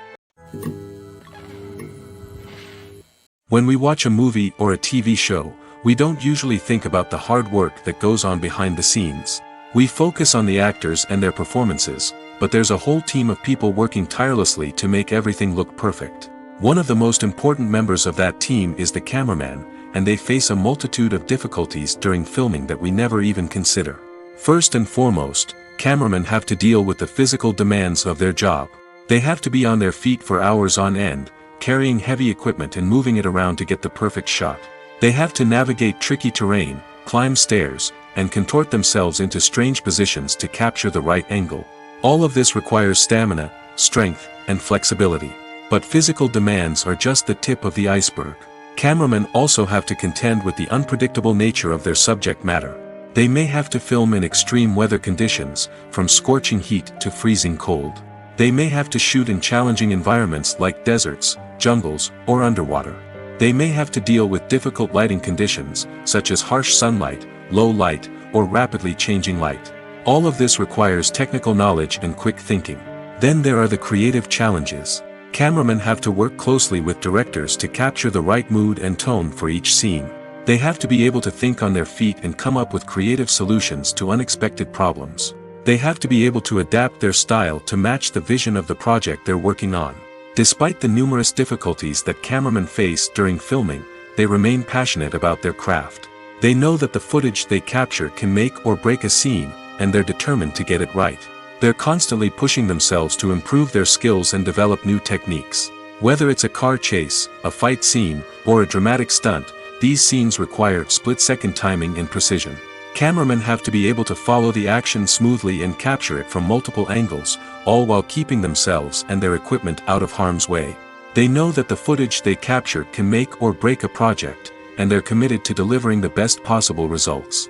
When we watch a movie or a TV show, we don't usually think about the hard work that goes on behind the scenes. We focus on the actors and their performances, but there's a whole team of people working tirelessly to make everything look perfect. One of the most important members of that team is the cameraman, and they face a multitude of difficulties during filming that we never even consider. First and foremost, cameramen have to deal with the physical demands of their job. They have to be on their feet for hours on end, carrying heavy equipment and moving it around to get the perfect shot. They have to navigate tricky terrain, climb stairs, and contort themselves into strange positions to capture the right angle. All of this requires stamina, strength, and flexibility. But physical demands are just the tip of the iceberg. Cameramen also have to contend with the unpredictable nature of their subject matter. They may have to film in extreme weather conditions, from scorching heat to freezing cold. They may have to shoot in challenging environments like deserts, jungles, or underwater. They may have to deal with difficult lighting conditions, such as harsh sunlight, low light, or rapidly changing light. All of this requires technical knowledge and quick thinking. Then there are the creative challenges. Cameramen have to work closely with directors to capture the right mood and tone for each scene. They have to be able to think on their feet and come up with creative solutions to unexpected problems. They have to be able to adapt their style to match the vision of the project they're working on. Despite the numerous difficulties that cameramen face during filming, they remain passionate about their craft. They know that the footage they capture can make or break a scene, and they're determined to get it right. They're constantly pushing themselves to improve their skills and develop new techniques. Whether it's a car chase, a fight scene, or a dramatic stunt, these scenes require split-second timing and precision. Cameramen have to be able to follow the action smoothly and capture it from multiple angles, all while keeping themselves and their equipment out of harm's way. They know that the footage they capture can make or break a project, and they're committed to delivering the best possible results.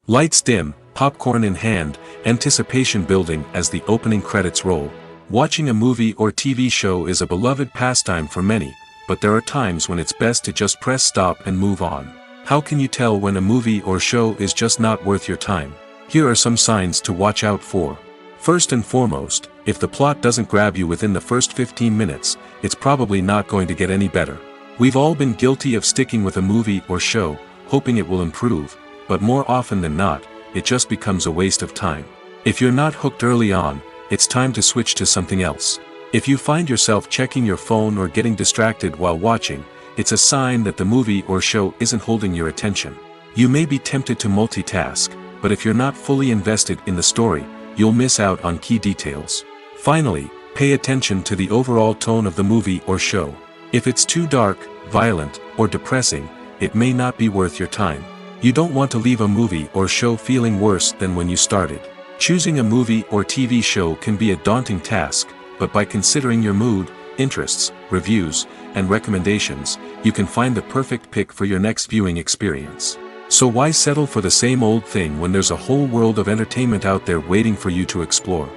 Lights dim, popcorn in hand, anticipation building as the opening credits roll. Watching a movie or TV show is a beloved pastime for many, but there are times when it's best to just press stop and move on. How can you tell when a movie or show is just not worth your time? Here are some signs to watch out for. First and foremost, if the plot doesn't grab you within the first 15 minutes, it's probably not going to get any better. We've all been guilty of sticking with a movie or show, hoping it will improve, but more often than not, it just becomes a waste of time. If you're not hooked early on, it's time to switch to something else. If you find yourself checking your phone or getting distracted while watching, it's a sign that the movie or show isn't holding your attention. You may be tempted to multitask, but if you're not fully invested in the story, you'll miss out on key details. Finally, pay attention to the overall tone of the movie or show. If it's too dark, violent, or depressing, it may not be worth your time. You don't want to leave a movie or show feeling worse than when you started. Choosing a movie or TV show can be a daunting task, but by considering your mood, interests, reviews, and recommendations, you can find the perfect pick for your next viewing experience. So why settle for the same old thing when there's a whole world of entertainment out there waiting for you to explore?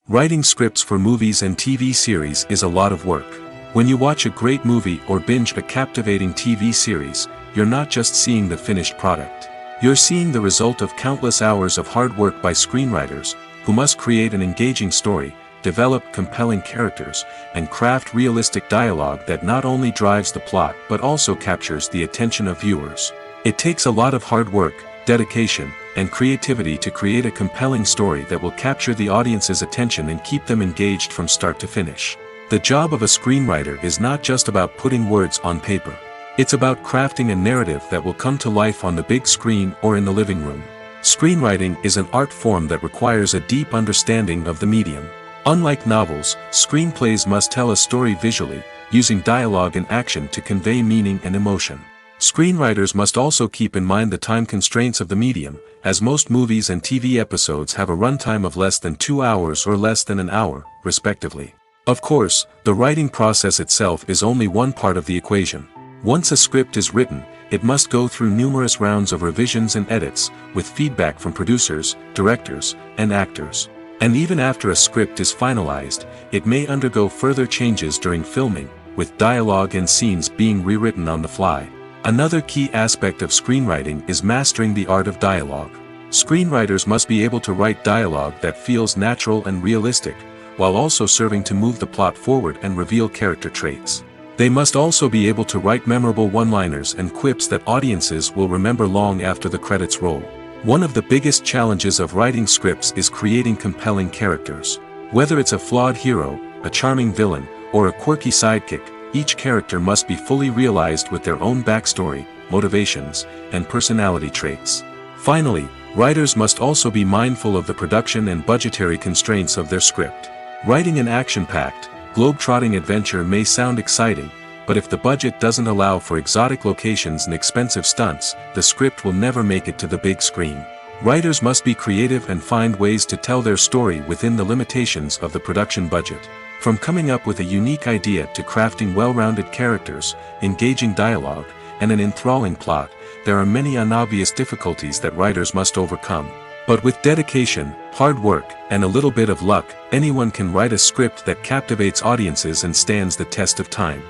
Writing scripts for movies and TV series is a lot of work. When you watch a great movie or binge a captivating TV series, you're not just seeing the finished product. You're seeing the result of countless hours of hard work by screenwriters, who must create an engaging story, develop compelling characters, and craft realistic dialogue that not only drives the plot but also captures the attention of viewers. It takes a lot of hard work, dedication, and creativity to create a compelling story that will capture the audience's attention and keep them engaged from start to finish. The job of a screenwriter is not just about putting words on paper. It's about crafting a narrative that will come to life on the big screen or in the living room. Screenwriting is an art form that requires a deep understanding of the medium. Unlike novels, screenplays must tell a story visually, using dialogue and action to convey meaning and emotion. Screenwriters must also keep in mind the time constraints of the medium, as most movies and TV episodes have a runtime of less than 2 hours or less than an hour, respectively. Of course, the writing process itself is only one part of the equation. Once a script is written, it must go through numerous rounds of revisions and edits, with feedback from producers, directors, and actors. And even after a script is finalized, it may undergo further changes during filming, with dialogue and scenes being rewritten on the fly. Another key aspect of screenwriting is mastering the art of dialogue. Screenwriters must be able to write dialogue that feels natural and realistic, while also serving to move the plot forward and reveal character traits. They must also be able to write memorable one-liners and quips that audiences will remember long after the credits roll. One of the biggest challenges of writing scripts is creating compelling characters. Whether it's a flawed hero, a charming villain, or a quirky sidekick, each character must be fully realized with their own backstory, motivations, and personality traits. Finally, writers must also be mindful of the production and budgetary constraints of their script. Writing an action-packed, globe-trotting adventure may sound exciting, but if the budget doesn't allow for exotic locations and expensive stunts, the script will never make it to the big screen. Writers must be creative and find ways to tell their story within the limitations of the production budget. From coming up with a unique idea to crafting well-rounded characters, engaging dialogue, and an enthralling plot, there are many unobvious difficulties that writers must overcome. But with dedication, hard work, and a little bit of luck, anyone can write a script that captivates audiences and stands the test of time.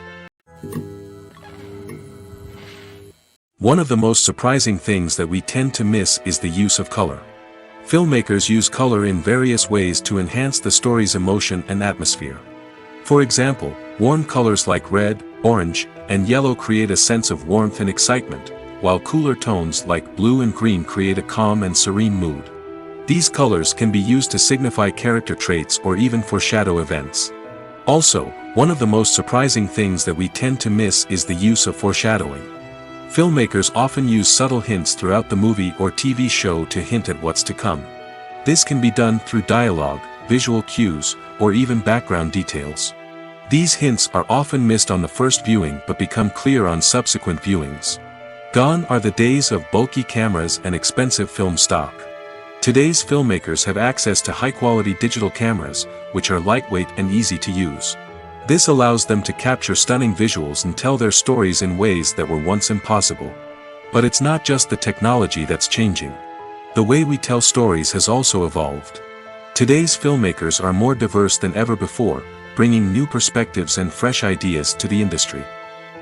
One of the most surprising things that we tend to miss is the use of color. Filmmakers use color in various ways to enhance the story's emotion and atmosphere. For example, warm colors like red, orange, and yellow create a sense of warmth and excitement, while cooler tones like blue and green create a calm and serene mood. These colors can be used to signify character traits or even foreshadow events. Also, one of the most surprising things that we tend to miss is the use of foreshadowing. Filmmakers often use subtle hints throughout the movie or TV show to hint at what's to come. This can be done through dialogue, visual cues, or even background details. These hints are often missed on the first viewing but become clear on subsequent viewings. Gone are the days of bulky cameras and expensive film stock. Today's filmmakers have access to high-quality digital cameras, which are lightweight and easy to use. This allows them to capture stunning visuals and tell their stories in ways that were once impossible. But it's not just the technology that's changing. The way we tell stories has also evolved. Today's filmmakers are more diverse than ever before, bringing new perspectives and fresh ideas to the industry.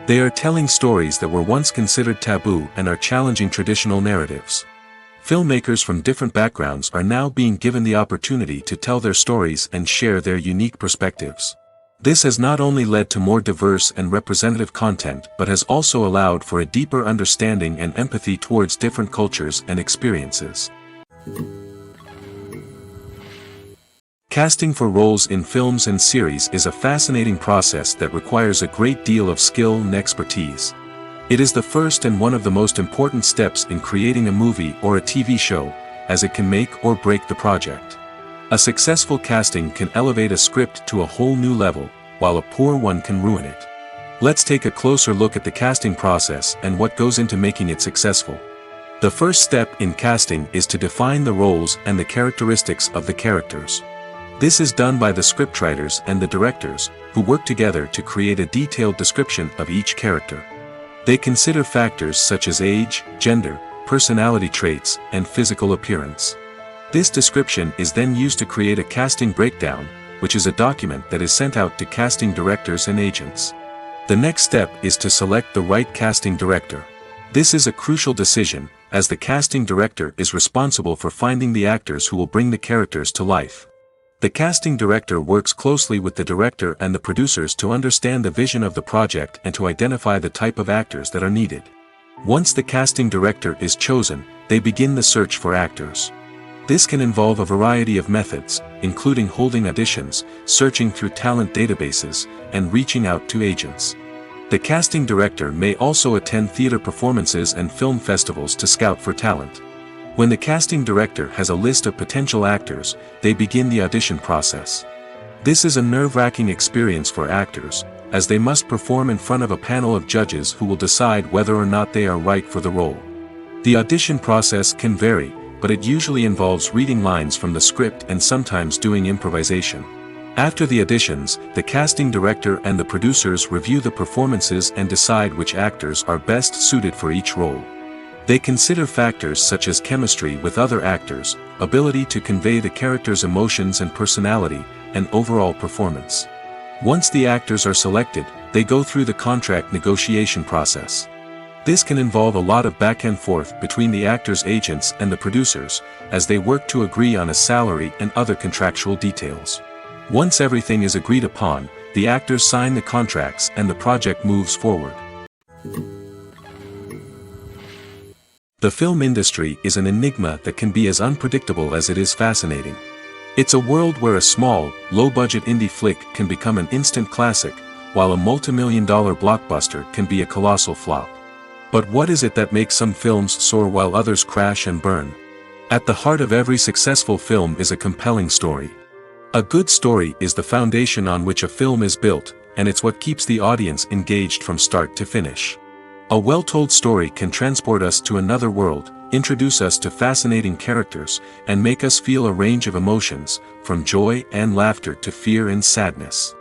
They are telling stories that were once considered taboo and are challenging traditional narratives. Filmmakers from different backgrounds are now being given the opportunity to tell their stories and share their unique perspectives. This has not only led to more diverse and representative content but has also allowed for a deeper understanding and empathy towards different cultures and experiences. Casting for roles in films and series is a fascinating process that requires a great deal of skill and expertise. It is the first and one of the most important steps in creating a movie or a TV show, as it can make or break the project. A successful casting can elevate a script to a whole new level, while a poor one can ruin it. Let's take a closer look at the casting process and what goes into making it successful. The first step in casting is to define the roles and the characteristics of the characters. This is done by the scriptwriters and the directors, who work together to create a detailed description of each character. They consider factors such as age, gender, personality traits, and physical appearance. This description is then used to create a casting breakdown, which is a document that is sent out to casting directors and agents. The next step is to select the right casting director. This is a crucial decision, as the casting director is responsible for finding the actors who will bring the characters to life. The casting director works closely with the director and the producers to understand the vision of the project and to identify the type of actors that are needed. Once the casting director is chosen, they begin the search for actors. This can involve a variety of methods, including holding auditions, searching through talent databases, and reaching out to agents. The casting director may also attend theater performances and film festivals to scout for talent. When the casting director has a list of potential actors, they begin the audition process. This is a nerve-wracking experience for actors, as they must perform in front of a panel of judges who will decide whether or not they are right for the role. The audition process can vary, but it usually involves reading lines from the script and sometimes doing improvisation. After the auditions, the casting director and the producers review the performances and decide which actors are best suited for each role. They consider factors such as chemistry with other actors, ability to convey the character's emotions and personality, and overall performance. Once the actors are selected, they go through the contract negotiation process. This can involve a lot of back and forth between the actors' agents and the producers, as they work to agree on a salary and other contractual details. Once everything is agreed upon, the actors sign the contracts and the project moves forward. The film industry is an enigma that can be as unpredictable as it is fascinating. It's a world where a small, low-budget indie flick can become an instant classic, while a multi-million-dollar blockbuster can be a colossal flop. But what is it that makes some films soar while others crash and burn? At the heart of every successful film is a compelling story. A good story is the foundation on which a film is built, and it's what keeps the audience engaged from start to finish. A well-told story can transport us to another world, introduce us to fascinating characters, and make us feel a range of emotions, from joy and laughter to fear and sadness.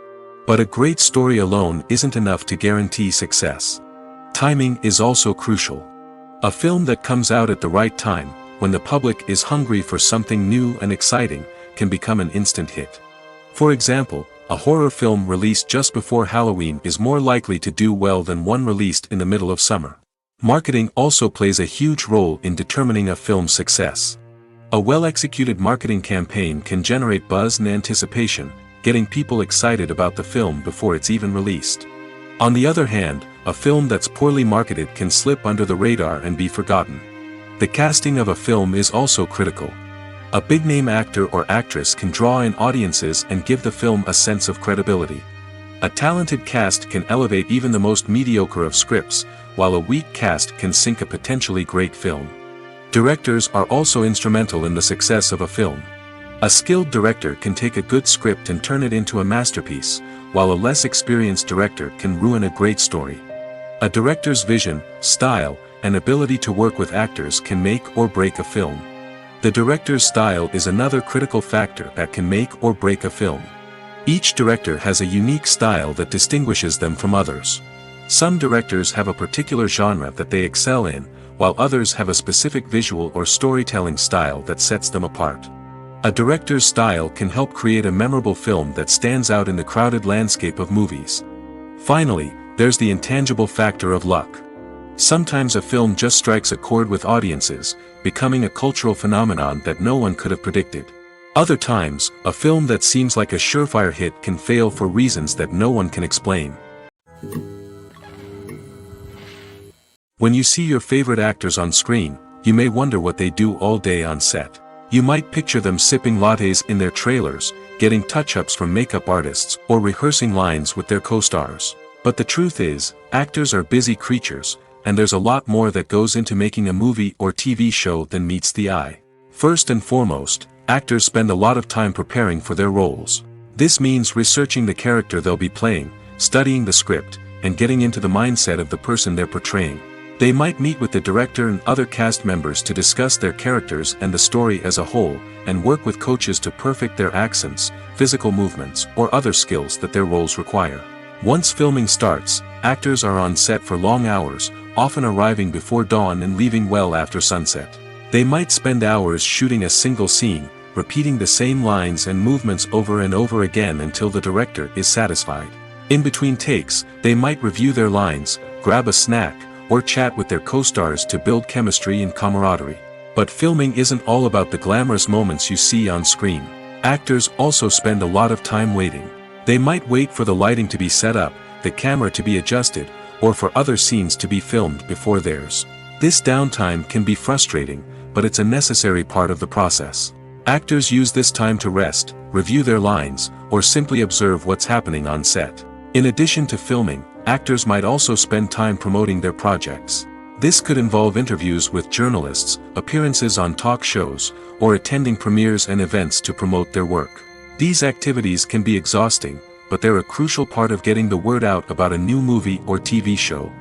But a great story alone isn't enough to guarantee success. Timing is also crucial. A film that comes out at the right time, when the public is hungry for something new and exciting, can become an instant hit. For example, a horror film released just before Halloween is more likely to do well than one released in the middle of summer. Marketing also plays a huge role in determining a film's success. A well-executed marketing campaign can generate buzz and anticipation, getting people excited about the film before it's even released. On the other hand, a film that's poorly marketed can slip under the radar and be forgotten. The casting of a film is also critical. A big-name actor or actress can draw in audiences and give the film a sense of credibility. A talented cast can elevate even the most mediocre of scripts, while a weak cast can sink a potentially great film. Directors are also instrumental in the success of a film. A skilled director can take a good script and turn it into a masterpiece, while a less experienced director can ruin a great story. A director's vision, style, and ability to work with actors can make or break a film. The director's style is another critical factor that can make or break a film. Each director has a unique style that distinguishes them from others. Some directors have a particular genre that they excel in, while others have a specific visual or storytelling style that sets them apart. A director's style can help create a memorable film that stands out in the crowded landscape of movies. Finally, there's the intangible factor of luck. Sometimes a film just strikes a chord with audiences, becoming a cultural phenomenon that no one could have predicted. Other times, a film that seems like a surefire hit can fail for reasons that no one can explain. When you see your favorite actors on screen, you may wonder what they do all day on set. You might picture them sipping lattes in their trailers, getting touch-ups from makeup artists, or rehearsing lines with their co-stars. But the truth is, actors are busy creatures, and there's a lot more that goes into making a movie or TV show than meets the eye. First and foremost, actors spend a lot of time preparing for their roles. This means researching the character they'll be playing, studying the script, and getting into the mindset of the person they're portraying. They might meet with the director and other cast members to discuss their characters and the story as a whole, and work with coaches to perfect their accents, physical movements, or other skills that their roles require. Once filming starts, actors are on set for long hours, often arriving before dawn and leaving well after sunset. They might spend hours shooting a single scene, repeating the same lines and movements over and over again until the director is satisfied. In between takes, they might review their lines, grab a snack, or chat with their co-stars to build chemistry and camaraderie. But filming isn't all about the glamorous moments you see on screen. Actors also spend a lot of time waiting. They might wait for the lighting to be set up, the camera to be adjusted, or for other scenes to be filmed before theirs. This downtime can be frustrating, but it's a necessary part of the process. Actors use this time to rest, review their lines, or simply observe what's happening on set. In addition to filming, actors might also spend time promoting their projects. This could involve interviews with journalists, appearances on talk shows, or attending premieres and events to promote their work. These activities can be exhausting, but they're a crucial part of getting the word out about a new movie or TV show.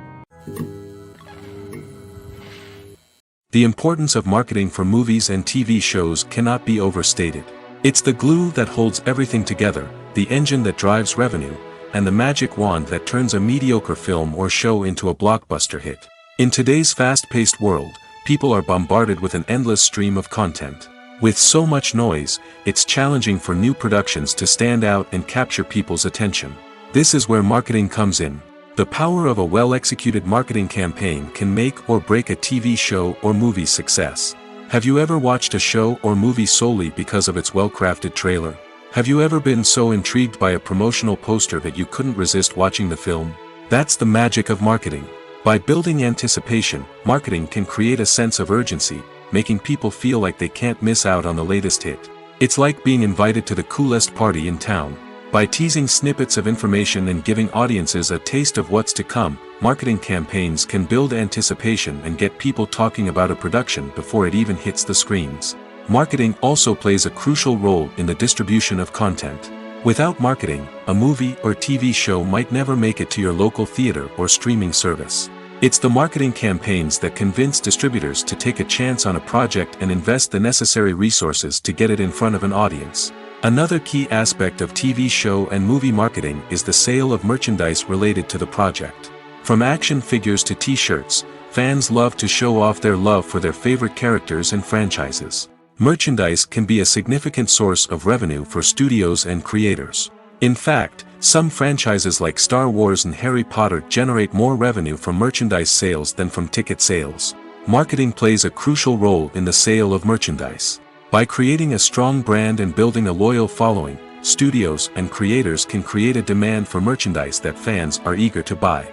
The importance of marketing for movies and TV shows cannot be overstated. It's the glue that holds everything together, the engine that drives revenue, and the magic wand that turns a mediocre film or show into a blockbuster hit. In today's fast-paced world, people are bombarded with an endless stream of content. With so much noise, it's challenging for new productions to stand out and capture people's attention. This is where marketing comes in. The power of a well-executed marketing campaign can make or break a TV show or movie's success. Have you ever watched a show or movie solely because of its well-crafted trailer? Have you ever been so intrigued by a promotional poster that you couldn't resist watching the film? That's the magic of marketing. By building anticipation, marketing can create a sense of urgency, making people feel like they can't miss out on the latest hit. It's like being invited to the coolest party in town. By teasing snippets of information and giving audiences a taste of what's to come, marketing campaigns can build anticipation and get people talking about a production before it even hits the screens. Marketing also plays a crucial role in the distribution of content. Without marketing, a movie or TV show might never make it to your local theater or streaming service. It's the marketing campaigns that convince distributors to take a chance on a project and invest the necessary resources to get it in front of an audience. Another key aspect of TV show and movie marketing is the sale of merchandise related to the project. From action figures to t-shirts, fans love to show off their love for their favorite characters and franchises. Merchandise can be a significant source of revenue for studios and creators. In fact, some franchises like Star Wars and Harry Potter generate more revenue from merchandise sales than from ticket sales. Marketing plays a crucial role in the sale of merchandise. By creating a strong brand and building a loyal following, studios and creators can create a demand for merchandise that fans are eager to buy.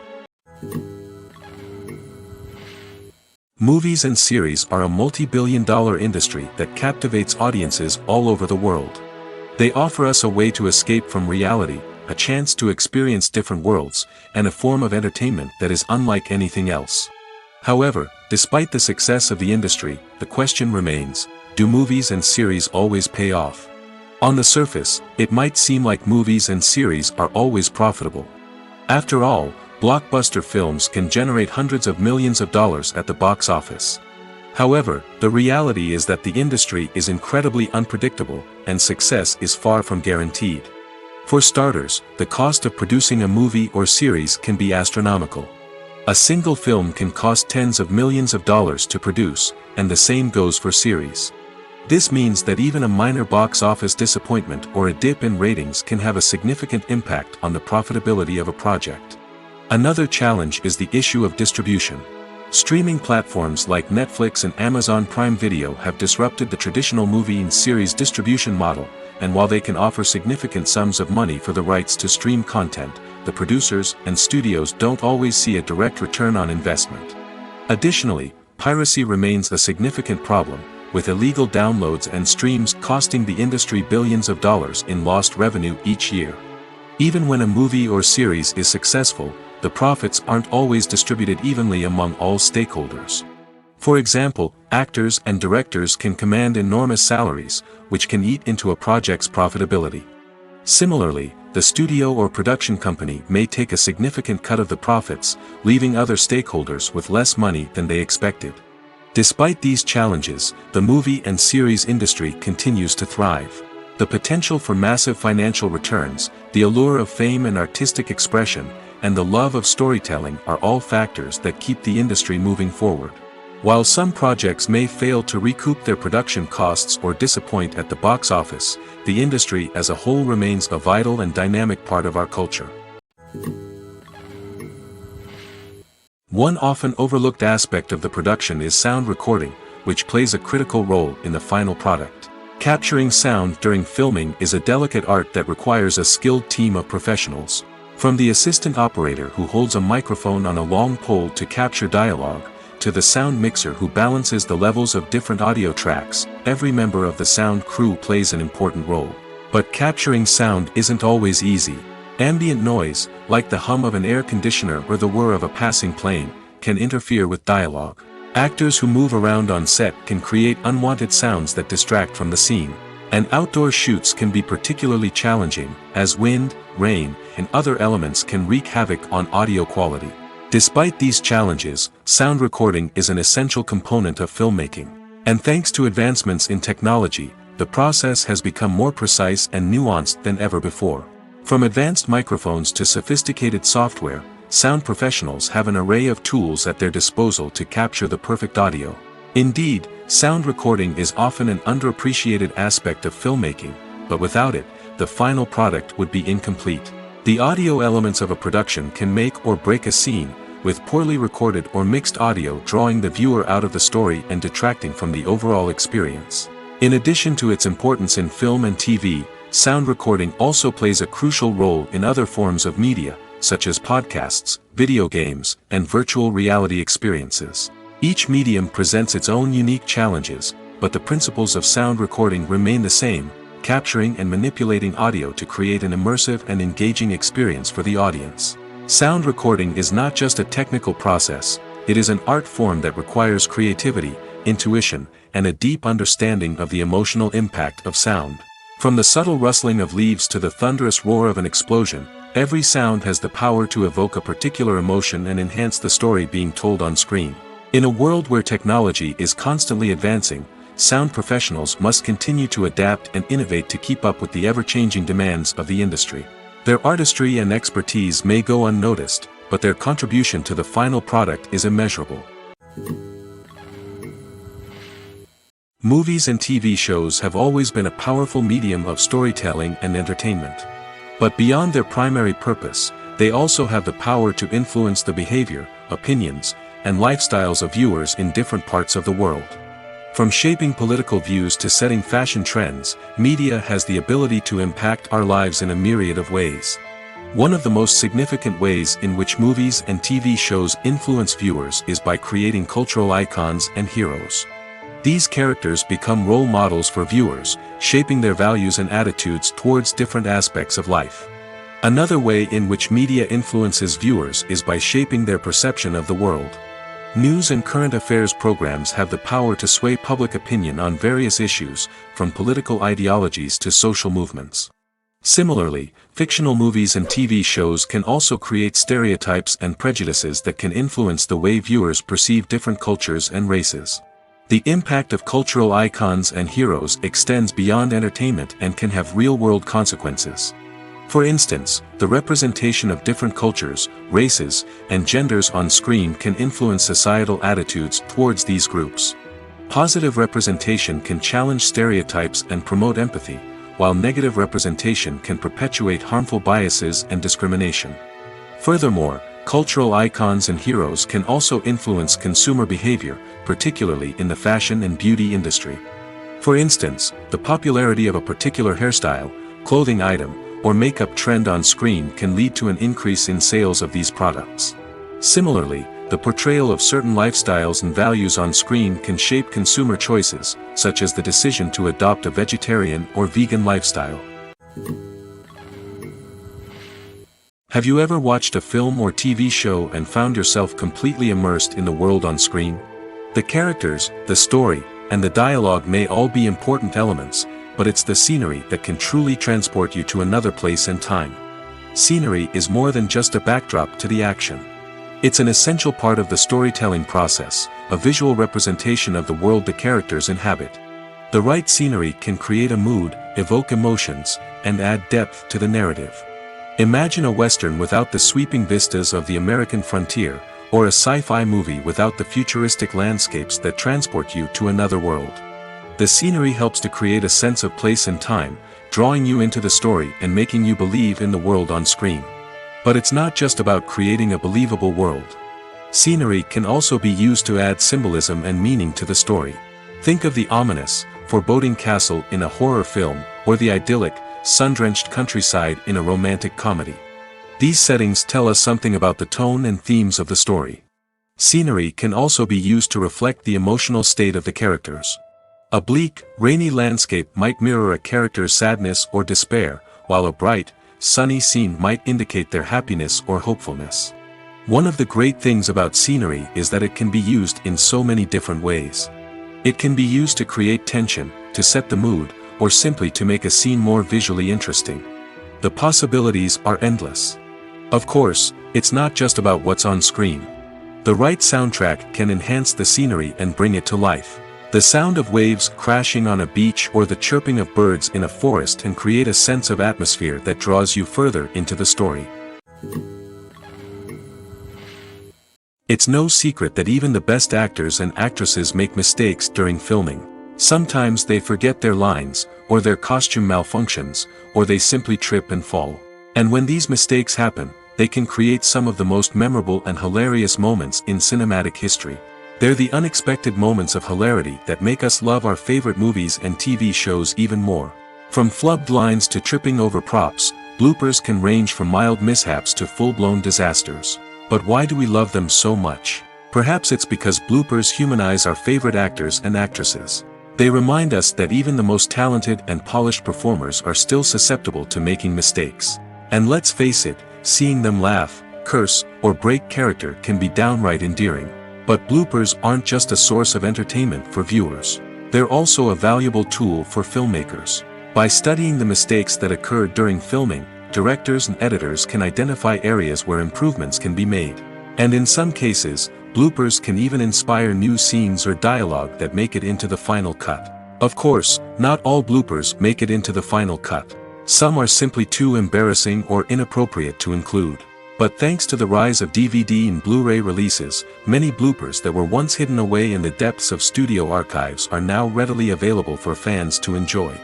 Movies and series are a multi-billion-dollar industry that captivates audiences all over the world. They offer us a way to escape from reality, a chance to experience different worlds, and a form of entertainment that is unlike anything else. However, despite the success of the industry, the question remains, do movies and series always pay off? On the surface, it might seem like movies and series are always profitable. After all, blockbuster films can generate hundreds of millions of dollars at the box office. However, the reality is that the industry is incredibly unpredictable, and success is far from guaranteed. For starters, the cost of producing a movie or series can be astronomical. A single film can cost tens of millions of dollars to produce, and the same goes for series. This means that even a minor box office disappointment or a dip in ratings can have a significant impact on the profitability of a project. Another challenge is the issue of distribution. Streaming platforms like Netflix and Amazon Prime Video have disrupted the traditional movie and series distribution model, and while they can offer significant sums of money for the rights to stream content, the producers and studios don't always see a direct return on investment. Additionally, piracy remains a significant problem, with illegal downloads and streams costing the industry billions of dollars in lost revenue each year. Even when a movie or series is successful, the profits aren't always distributed evenly among all stakeholders. For example, actors and directors can command enormous salaries, which can eat into a project's profitability. Similarly, the studio or production company may take a significant cut of the profits, leaving other stakeholders with less money than they expected. Despite these challenges, the movie and series industry continues to thrive. The potential for massive financial returns, the allure of fame and artistic expression, and the love of storytelling are all factors that keep the industry moving forward. While some projects may fail to recoup their production costs or disappoint at the box office, the industry as a whole remains a vital and dynamic part of our culture. One often overlooked aspect of the production is sound recording, which plays a critical role in the final product. Capturing sound during filming is a delicate art that requires a skilled team of professionals. From the assistant operator who holds a microphone on a long pole to capture dialogue, to the sound mixer who balances the levels of different audio tracks, every member of the sound crew plays an important role. But capturing sound isn't always easy. Ambient noise, like the hum of an air conditioner or the whir of a passing plane, can interfere with dialogue. Actors who move around on set can create unwanted sounds that distract from the scene. And outdoor shoots can be particularly challenging, as wind, rain, and other elements can wreak havoc on audio quality. Despite these challenges, sound recording is an essential component of filmmaking. And thanks to advancements in technology, the process has become more precise and nuanced than ever before. From advanced microphones to sophisticated software, sound professionals have an array of tools at their disposal to capture the perfect audio. Indeed, sound recording is often an underappreciated aspect of filmmaking, but without it, the final product would be incomplete. The audio elements of a production can make or break a scene, with poorly recorded or mixed audio drawing the viewer out of the story and detracting from the overall experience. In addition to its importance in film and TV, sound recording also plays a crucial role in other forms of media, such as podcasts, video games, and virtual reality experiences. Each medium presents its own unique challenges, but the principles of sound recording remain the same, capturing and manipulating audio to create an immersive and engaging experience for the audience. Sound recording is not just a technical process, it is an art form that requires creativity, intuition, and a deep understanding of the emotional impact of sound. From the subtle rustling of leaves to the thunderous roar of an explosion, every sound has the power to evoke a particular emotion and enhance the story being told on screen. In a world where technology is constantly advancing, sound professionals must continue to adapt and innovate to keep up with the ever-changing demands of the industry. Their artistry and expertise may go unnoticed, but their contribution to the final product is immeasurable. Movies and TV shows have always been a powerful medium of storytelling and entertainment. But beyond their primary purpose, they also have the power to influence the behavior, opinions, and lifestyles of viewers in different parts of the world. From shaping political views to setting fashion trends, media has the ability to impact our lives in a myriad of ways. One of the most significant ways in which movies and TV shows influence viewers is by creating cultural icons and heroes. These characters become role models for viewers, shaping their values and attitudes towards different aspects of life. Another way in which media influences viewers is by shaping their perception of the world. News and current affairs programs have the power to sway public opinion on various issues, from political ideologies to social movements. Similarly, fictional movies and TV shows can also create stereotypes and prejudices that can influence the way viewers perceive different cultures and races. The impact of cultural icons and heroes extends beyond entertainment and can have real-world consequences. For instance, the representation of different cultures, races, and genders on screen can influence societal attitudes towards these groups. Positive representation can challenge stereotypes and promote empathy, while negative representation can perpetuate harmful biases and discrimination. Furthermore, cultural icons and heroes can also influence consumer behavior, particularly in the fashion and beauty industry. For instance, the popularity of a particular hairstyle, clothing item, or makeup trend on screen can lead to an increase in sales of these products. Similarly, the portrayal of certain lifestyles and values on screen can shape consumer choices, such as the decision to adopt a vegetarian or vegan lifestyle. Have you ever watched a film or TV show and found yourself completely immersed in the world on screen? The characters, the story, and the dialogue may all be important elements, but it's the scenery that can truly transport you to another place and time. Scenery is more than just a backdrop to the action. It's an essential part of the storytelling process, a visual representation of the world the characters inhabit. The right scenery can create a mood, evoke emotions, and add depth to the narrative. Imagine a Western without the sweeping vistas of the American frontier, or a sci-fi movie without the futuristic landscapes that transport you to another world. The scenery helps to create a sense of place and time, drawing you into the story and making you believe in the world on screen. But it's not just about creating a believable world. Scenery can also be used to add symbolism and meaning to the story. Think of the ominous, foreboding castle in a horror film, or the idyllic, sun-drenched countryside in a romantic comedy. These settings tell us something about the tone and themes of the story. Scenery can also be used to reflect the emotional state of the characters. A bleak, rainy landscape might mirror a character's sadness or despair, while a bright, sunny scene might indicate their happiness or hopefulness. One of the great things about scenery is that it can be used in so many different ways. It can be used to create tension, to set the mood, or simply to make a scene more visually interesting. The possibilities are endless. Of course, it's not just about what's on screen. The right soundtrack can enhance the scenery and bring it to life. The sound of waves crashing on a beach or the chirping of birds in a forest can create a sense of atmosphere that draws you further into the story. It's no secret that even the best actors and actresses make mistakes during filming. Sometimes they forget their lines, or their costume malfunctions, or they simply trip and fall. And when these mistakes happen, they can create some of the most memorable and hilarious moments in cinematic history. They're the unexpected moments of hilarity that make us love our favorite movies and TV shows even more. From flubbed lines to tripping over props, bloopers can range from mild mishaps to full-blown disasters. But why do we love them so much? Perhaps it's because bloopers humanize our favorite actors and actresses. They remind us that even the most talented and polished performers are still susceptible to making mistakes. And let's face it, seeing them laugh, curse, or break character can be downright endearing. But bloopers aren't just a source of entertainment for viewers. They're also a valuable tool for filmmakers. By studying the mistakes that occurred during filming, directors and editors can identify areas where improvements can be made. And in some cases, bloopers can even inspire new scenes or dialogue that make it into the final cut. Of course, not all bloopers make it into the final cut. Some are simply too embarrassing or inappropriate to include. But thanks to the rise of DVD and Blu-ray releases, many bloopers that were once hidden away in the depths of studio archives are now readily available for fans to enjoy.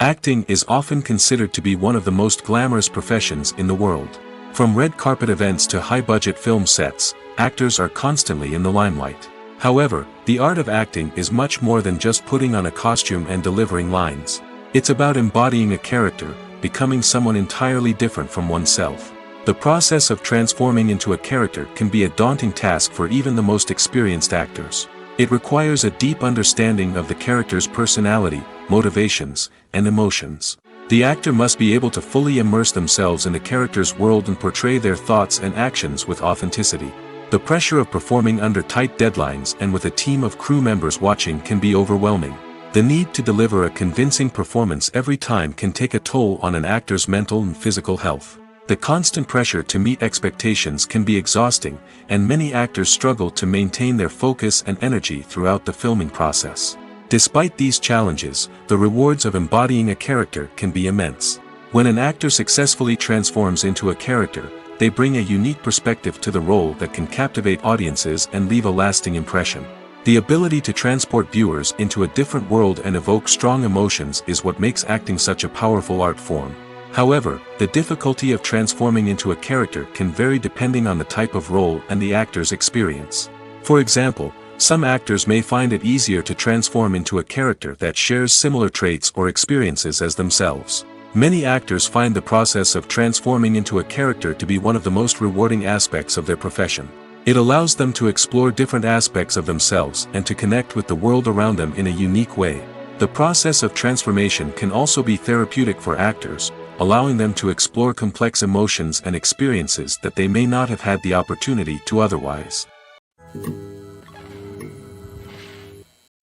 Acting is often considered to be one of the most glamorous professions in the world. From red carpet events to high-budget film sets, actors are constantly in the limelight. However, the art of acting is much more than just putting on a costume and delivering lines. It's about embodying a character, becoming someone entirely different from oneself. The process of transforming into a character can be a daunting task for even the most experienced actors. It requires a deep understanding of the character's personality, motivations, and emotions. The actor must be able to fully immerse themselves in the character's world and portray their thoughts and actions with authenticity. The pressure of performing under tight deadlines and with a team of crew members watching can be overwhelming. The need to deliver a convincing performance every time can take a toll on an actor's mental and physical health. The constant pressure to meet expectations can be exhausting, and many actors struggle to maintain their focus and energy throughout the filming process. Despite these challenges, the rewards of embodying a character can be immense. When an actor successfully transforms into a character, they bring a unique perspective to the role that can captivate audiences and leave a lasting impression. The ability to transport viewers into a different world and evoke strong emotions is what makes acting such a powerful art form. However, the difficulty of transforming into a character can vary depending on the type of role and the actor's experience. For example, some actors may find it easier to transform into a character that shares similar traits or experiences as themselves. Many actors find the process of transforming into a character to be one of the most rewarding aspects of their profession. It allows them to explore different aspects of themselves and to connect with the world around them in a unique way. The process of transformation can also be therapeutic for actors, allowing them to explore complex emotions and experiences that they may not have had the opportunity to otherwise.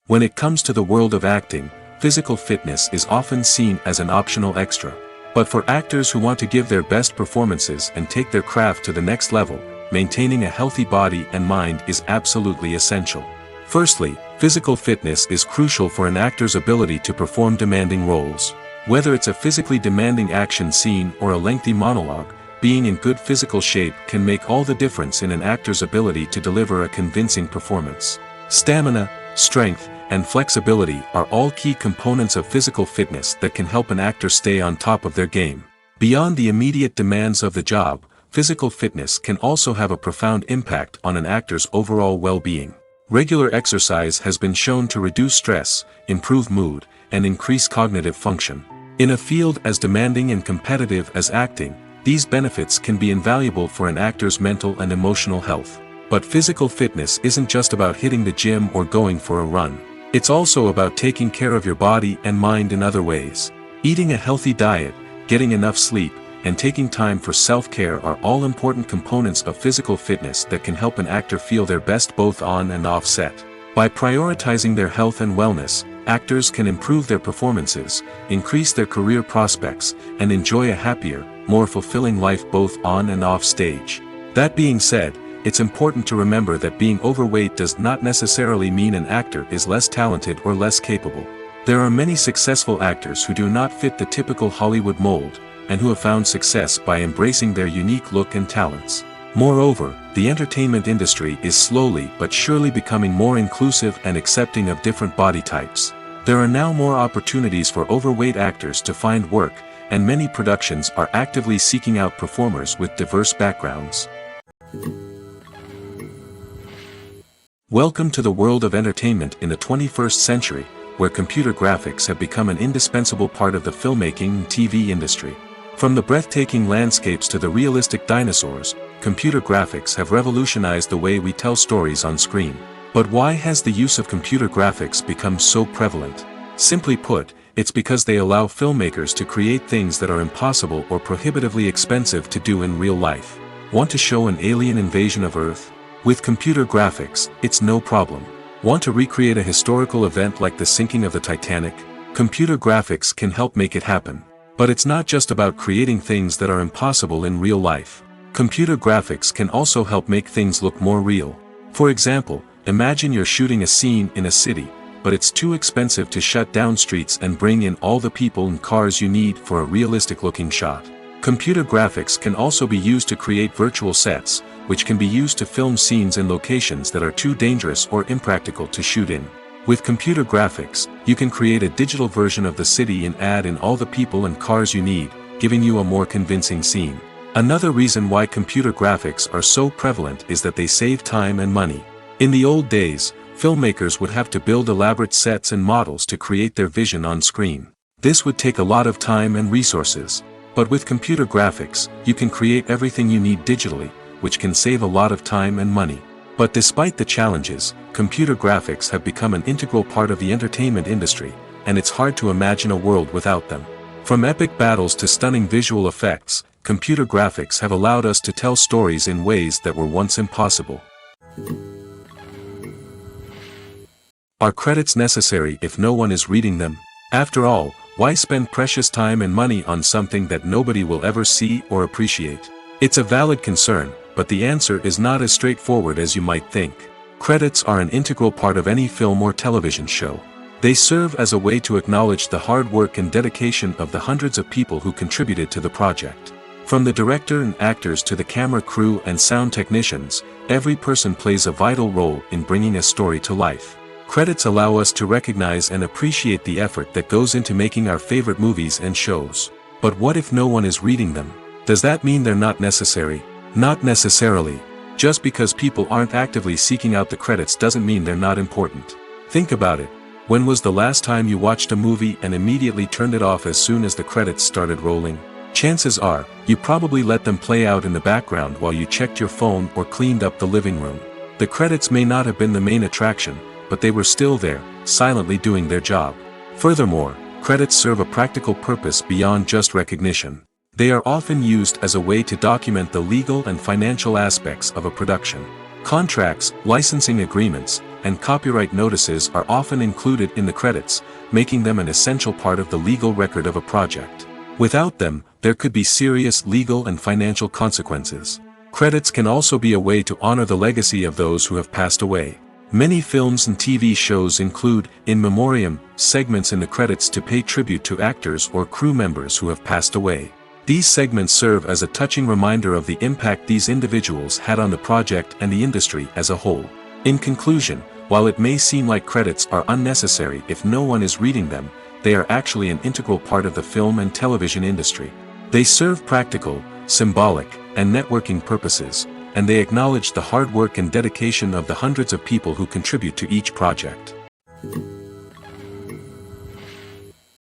When it comes to the world of acting, physical fitness is often seen as an optional extra. But for actors who want to give their best performances and take their craft to the next level, maintaining a healthy body and mind is absolutely essential. Firstly, physical fitness is crucial for an actor's ability to perform demanding roles. Whether it's a physically demanding action scene or a lengthy monologue, being in good physical shape can make all the difference in an actor's ability to deliver a convincing performance. Stamina, strength, and flexibility are all key components of physical fitness that can help an actor stay on top of their game. Beyond the immediate demands of the job, physical fitness can also have a profound impact on an actor's overall well-being. Regular exercise has been shown to reduce stress, improve mood, and increase cognitive function. In a field as demanding and competitive as acting, these benefits can be invaluable for an actor's mental and emotional health. But physical fitness isn't just about hitting the gym or going for a run. It's also about taking care of your body and mind in other ways. Eating a healthy diet, getting enough sleep, and taking time for self-care are all important components of physical fitness that can help an actor feel their best both on and off set. By prioritizing their health and wellness, actors can improve their performances, increase their career prospects, and enjoy a happier, more fulfilling life both on and off stage. That being said, it's important to remember that being overweight does not necessarily mean an actor is less talented or less capable. There are many successful actors who do not fit the typical Hollywood mold, and who have found success by embracing their unique look and talents. Moreover, the entertainment industry is slowly but surely becoming more inclusive and accepting of different body types. There are now more opportunities for overweight actors to find work, and many productions are actively seeking out performers with diverse backgrounds. Welcome to the world of entertainment in the 21st century, where computer graphics have become an indispensable part of the filmmaking and TV industry. From the breathtaking landscapes to the realistic dinosaurs, computer graphics have revolutionized the way we tell stories on screen. But why has the use of computer graphics become so prevalent? Simply put, it's because they allow filmmakers to create things that are impossible or prohibitively expensive to do in real life. Want to show an alien invasion of Earth? With computer graphics, it's no problem. Want to recreate a historical event like the sinking of the Titanic? Computer graphics can help make it happen. But it's not just about creating things that are impossible in real life. Computer graphics can also help make things look more real. For example, imagine you're shooting a scene in a city, but it's too expensive to shut down streets and bring in all the people and cars you need for a realistic-looking shot. Computer graphics can also be used to create virtual sets, which can be used to film scenes in locations that are too dangerous or impractical to shoot in. With computer graphics, you can create a digital version of the city and add in all the people and cars you need, giving you a more convincing scene. Another reason why computer graphics are so prevalent is that they save time and money. In the old days, filmmakers would have to build elaborate sets and models to create their vision on screen. This would take a lot of time and resources. But with computer graphics, you can create everything you need digitally, which can save a lot of time and money. But despite the challenges, computer graphics have become an integral part of the entertainment industry, and it's hard to imagine a world without them. From epic battles to stunning visual effects, computer graphics have allowed us to tell stories in ways that were once impossible. Are credits necessary if no one is reading them? After all, Why spend precious time and money on something that nobody will ever see or appreciate? It's a valid concern, but the answer is not as straightforward as you might think. Credits are an integral part of any film or television show. They serve as a way to acknowledge the hard work and dedication of the hundreds of people who contributed to the project. From the director and actors to the camera crew and sound technicians, every person plays a vital role in bringing a story to life. Credits allow us to recognize and appreciate the effort that goes into making our favorite movies and shows. But what if no one is reading them? Does that mean they're not necessary? Not necessarily. Just because people aren't actively seeking out the credits doesn't mean they're not important. Think about it. When was the last time you watched a movie and immediately turned it off as soon as the credits started rolling? Chances are, you probably let them play out in the background while you checked your phone or cleaned up the living room. The credits may not have been the main attraction, but they were still there, silently doing their job. Furthermore, credits serve a practical purpose beyond just recognition. They are often used as a way to document the legal and financial aspects of a production. Contracts, licensing agreements, and copyright notices are often included in the credits, making them an essential part of the legal record of a project. Without them, there could be serious legal and financial consequences. Credits can also be a way to honor the legacy of those who have passed away. Many films and TV shows include, in memoriam, segments in the credits to pay tribute to actors or crew members who have passed away. These segments serve as a touching reminder of the impact these individuals had on the project and the industry as a whole. In conclusion, while it may seem like credits are unnecessary if no one is reading them, they are actually an integral part of the film and television industry. They serve practical, symbolic, and networking purposes, and they acknowledge the hard work and dedication of the hundreds of people who contribute to each project.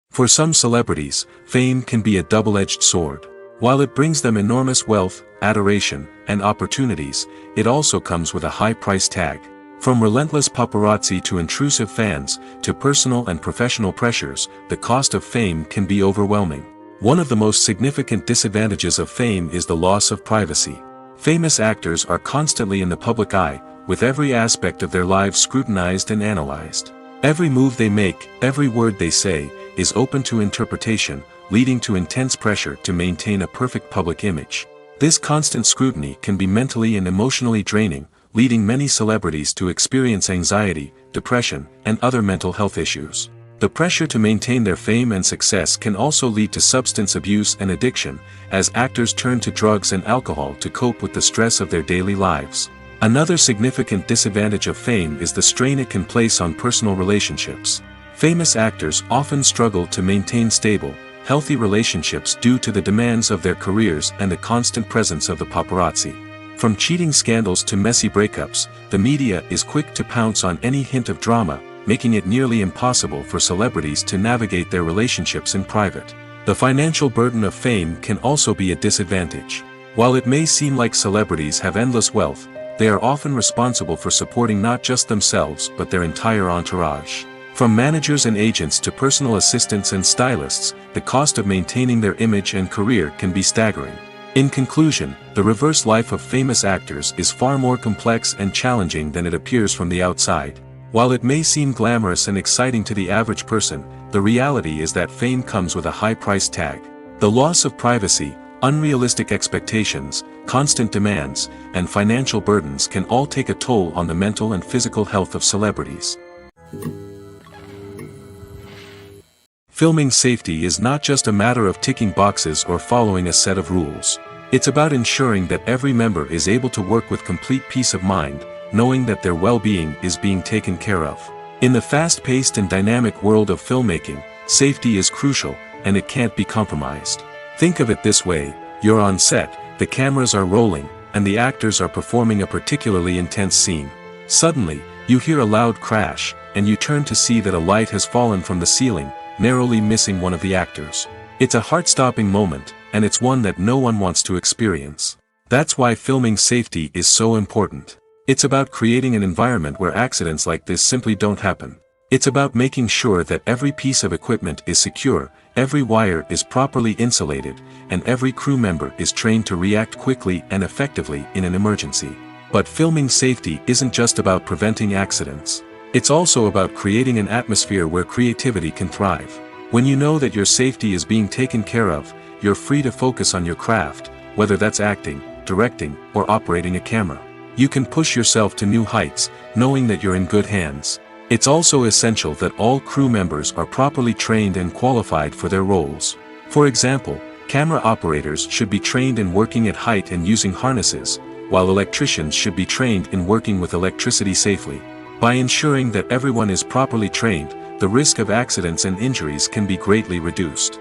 For some celebrities, fame can be a double-edged sword. While it brings them enormous wealth, adoration, and opportunities, it also comes with a high price tag. From relentless paparazzi to intrusive fans, to personal and professional pressures, the cost of fame can be overwhelming. One of the most significant disadvantages of fame is the loss of privacy. Famous actors are constantly in the public eye, with every aspect of their lives scrutinized and analyzed. Every move they make, every word they say, is open to interpretation, leading to intense pressure to maintain a perfect public image. This constant scrutiny can be mentally and emotionally draining, leading many celebrities to experience anxiety, depression, and other mental health issues. The pressure to maintain their fame and success can also lead to substance abuse and addiction, as actors turn to drugs and alcohol to cope with the stress of their daily lives. Another significant disadvantage of fame is the strain it can place on personal relationships. Famous actors often struggle to maintain stable, healthy relationships due to the demands of their careers and the constant presence of the paparazzi. From cheating scandals to messy breakups, the media is quick to pounce on any hint of drama, making it nearly impossible for celebrities to navigate their relationships in private. The financial burden of fame can also be a disadvantage. While it may seem like celebrities have endless wealth, they are often responsible for supporting not just themselves but their entire entourage. From managers and agents to personal assistants and stylists, the cost of maintaining their image and career can be staggering. In conclusion, the reverse life of famous actors is far more complex and challenging than it appears from the outside. While it may seem glamorous and exciting to the average person, the reality is that fame comes with a high price tag. The loss of privacy, unrealistic expectations, constant demands, and financial burdens can all take a toll on the mental and physical health of celebrities. Filming safety is not just a matter of ticking boxes or following a set of rules. It's about ensuring that every member is able to work with complete peace of mind, knowing that their well-being is being taken care of. In the fast-paced and dynamic world of filmmaking, safety is crucial, and it can't be compromised. Think of it this way: you're on set, the cameras are rolling, and the actors are performing a particularly intense scene. Suddenly, you hear a loud crash, and you turn to see that a light has fallen from the ceiling, narrowly missing one of the actors. It's a heart-stopping moment, and it's one that no one wants to experience. That's why filming safety is so important. It's about creating an environment where accidents like this simply don't happen. It's about making sure that every piece of equipment is secure, every wire is properly insulated, and every crew member is trained to react quickly and effectively in an emergency. But filming safety isn't just about preventing accidents. It's also about creating an atmosphere where creativity can thrive. When you know that your safety is being taken care of, you're free to focus on your craft, whether that's acting, directing, or operating a camera. You can push yourself to new heights, knowing that you're in good hands. It's also essential that all crew members are properly trained and qualified for their roles. For example, camera operators should be trained in working at height and using harnesses, while electricians should be trained in working with electricity safely. By ensuring that everyone is properly trained, the risk of accidents and injuries can be greatly reduced.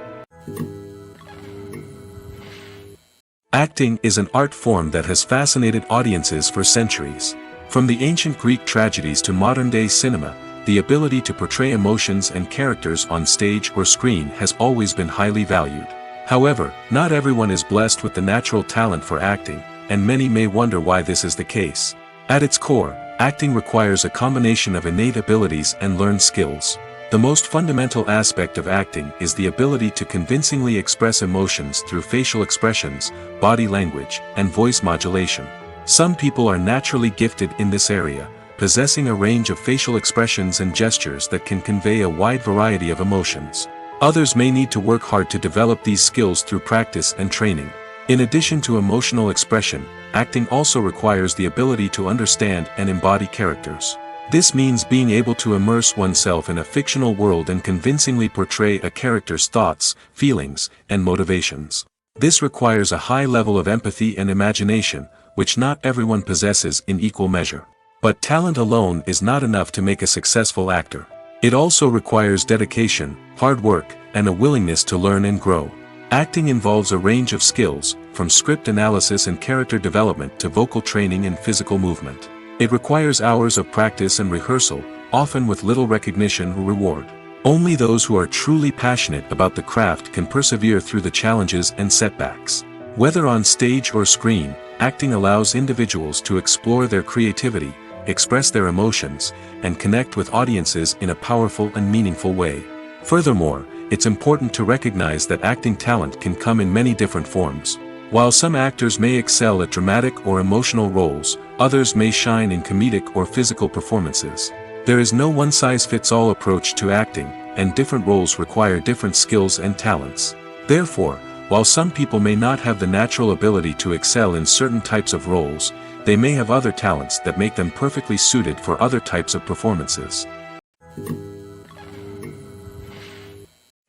Acting is an art form that has fascinated audiences for centuries. From the ancient Greek tragedies to modern-day cinema, the ability to portray emotions and characters on stage or screen has always been highly valued. However, not everyone is blessed with the natural talent for acting, and many may wonder why this is the case. At its core, acting requires a combination of innate abilities and learned skills. The most fundamental aspect of acting is the ability to convincingly express emotions through facial expressions, body language, and voice modulation. Some people are naturally gifted in this area, possessing a range of facial expressions and gestures that can convey a wide variety of emotions. Others may need to work hard to develop these skills through practice and training. In addition to emotional expression, acting also requires the ability to understand and embody characters. This means being able to immerse oneself in a fictional world and convincingly portray a character's thoughts, feelings, and motivations. This requires a high level of empathy and imagination, which not everyone possesses in equal measure. But talent alone is not enough to make a successful actor. It also requires dedication, hard work, and a willingness to learn and grow. Acting involves a range of skills, from script analysis and character development to vocal training and physical movement. It requires hours of practice and rehearsal, often with little recognition or reward. Only those who are truly passionate about the craft can persevere through the challenges and setbacks. Whether on stage or screen, acting allows individuals to explore their creativity, express their emotions, and connect with audiences in a powerful and meaningful way. Furthermore, it's important to recognize that acting talent can come in many different forms. While some actors may excel at dramatic or emotional roles, others may shine in comedic or physical performances. There is no one-size-fits-all approach to acting, and different roles require different skills and talents. Therefore, while some people may not have the natural ability to excel in certain types of roles, they may have other talents that make them perfectly suited for other types of performances.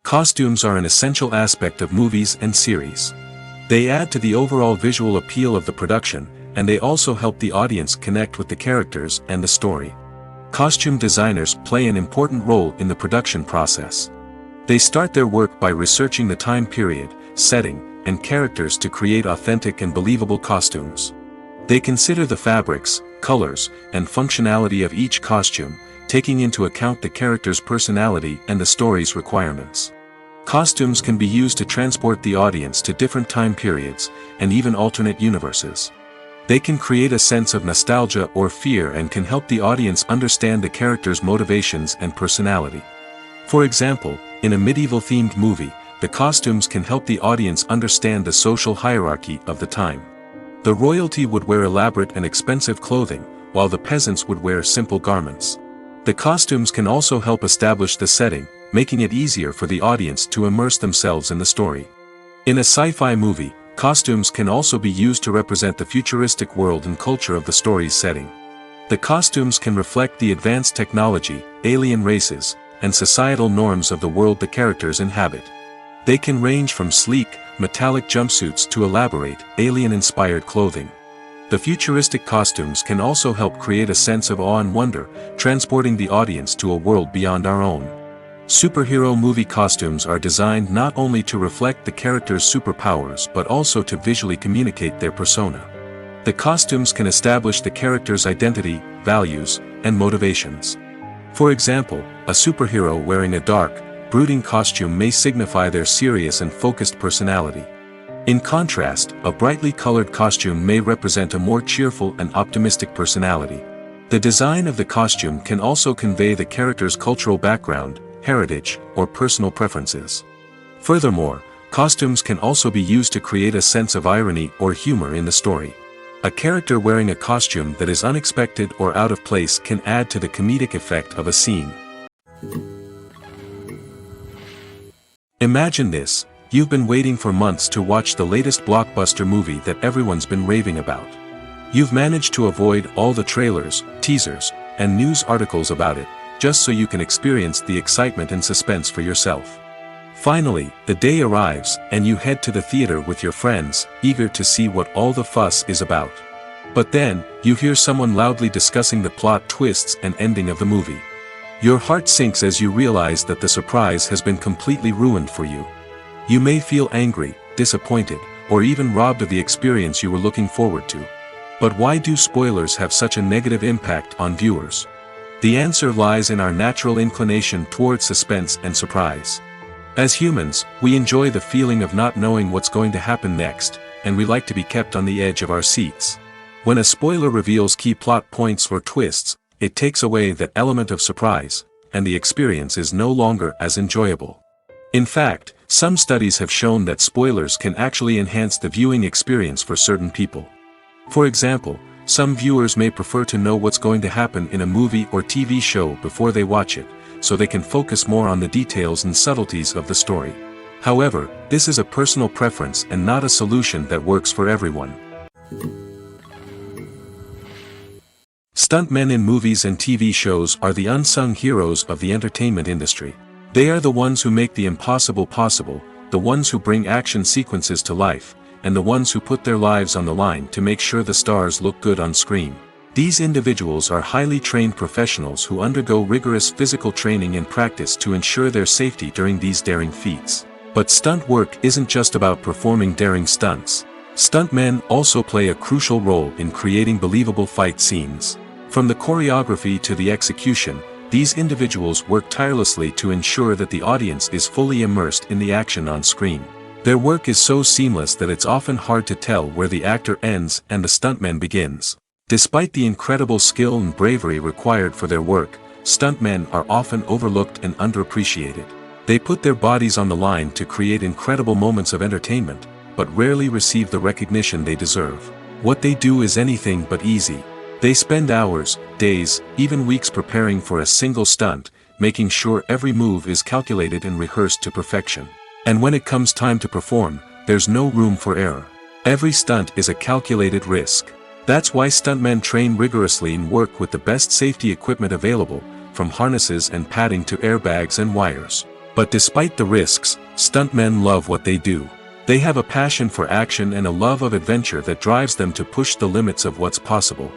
Costumes are an essential aspect of movies and series. They add to the overall visual appeal of the production, and they also help the audience connect with the characters and the story. Costume designers play an important role in the production process. They start their work by researching the time period, setting, and characters to create authentic and believable costumes. They consider the fabrics, colors, and functionality of each costume, taking into account the character's personality and the story's requirements. Costumes can be used to transport the audience to different time periods, and even alternate universes. They can create a sense of nostalgia or fear and can help the audience understand the character's motivations and personality. For example, in a medieval-themed movie, the costumes can help the audience understand the social hierarchy of the time. The royalty would wear elaborate and expensive clothing, while the peasants would wear simple garments. The costumes can also help establish the setting, making it easier for the audience to immerse themselves in the story. In a sci-fi movie, costumes can also be used to represent the futuristic world and culture of the story's setting. The costumes can reflect the advanced technology, alien races, and societal norms of the world the characters inhabit. They can range from sleek, metallic jumpsuits to elaborate, alien-inspired clothing. The futuristic costumes can also help create a sense of awe and wonder, transporting the audience to a world beyond our own. Superhero movie costumes are designed not only to reflect the character's superpowers but also to visually communicate their persona. The costumes can establish the character's identity, values, and motivations. For example, a superhero wearing a dark, brooding costume may signify their serious and focused personality. In contrast, a brightly colored costume may represent a more cheerful and optimistic personality. The design of the costume can also convey the character's cultural background, heritage, or personal preferences. Furthermore, costumes can also be used to create a sense of irony or humor in the story. A character wearing a costume that is unexpected or out of place can add to the comedic effect of a scene. Imagine this, you've been waiting for months to watch the latest blockbuster movie that everyone's been raving about. You've managed to avoid all the trailers, teasers, and news articles about it, just so you can experience the excitement and suspense for yourself. Finally, the day arrives, and you head to the theater with your friends, eager to see what all the fuss is about. But then, you hear someone loudly discussing the plot twists and ending of the movie. Your heart sinks as you realize that the surprise has been completely ruined for you. You may feel angry, disappointed, or even robbed of the experience you were looking forward to. But why do spoilers have such a negative impact on viewers? The answer lies in our natural inclination towards suspense and surprise. As humans, we enjoy the feeling of not knowing what's going to happen next, and we like to be kept on the edge of our seats. When a spoiler reveals key plot points or twists, it takes away that element of surprise, and the experience is no longer as enjoyable. In fact, some studies have shown that spoilers can actually enhance the viewing experience for certain people. For example, some viewers may prefer to know what's going to happen in a movie or TV show before they watch it, so they can focus more on the details and subtleties of the story. However, this is a personal preference and not a solution that works for everyone. Stuntmen in movies and TV shows are the unsung heroes of the entertainment industry. They are the ones who make the impossible possible, the ones who bring action sequences to life, and the ones who put their lives on the line to make sure the stars look good on screen. These individuals are highly trained professionals who undergo rigorous physical training and practice to ensure their safety during these daring feats. But stunt work isn't just about performing daring stunts. Stuntmen also play a crucial role in creating believable fight scenes. From the choreography to the execution, these individuals work tirelessly to ensure that the audience is fully immersed in the action on screen. Their work is so seamless that it's often hard to tell where the actor ends and the stuntman begins. Despite the incredible skill and bravery required for their work, stuntmen are often overlooked and underappreciated. They put their bodies on the line to create incredible moments of entertainment, but rarely receive the recognition they deserve. What they do is anything but easy. They spend hours, days, even weeks preparing for a single stunt, making sure every move is calculated and rehearsed to perfection. And when it comes time to perform, there's no room for error. Every stunt is a calculated risk. That's why stuntmen train rigorously and work with the best safety equipment available, from harnesses and padding to airbags and wires. But despite the risks, stuntmen love what they do. They have a passion for action and a love of adventure that drives them to push the limits of what's possible.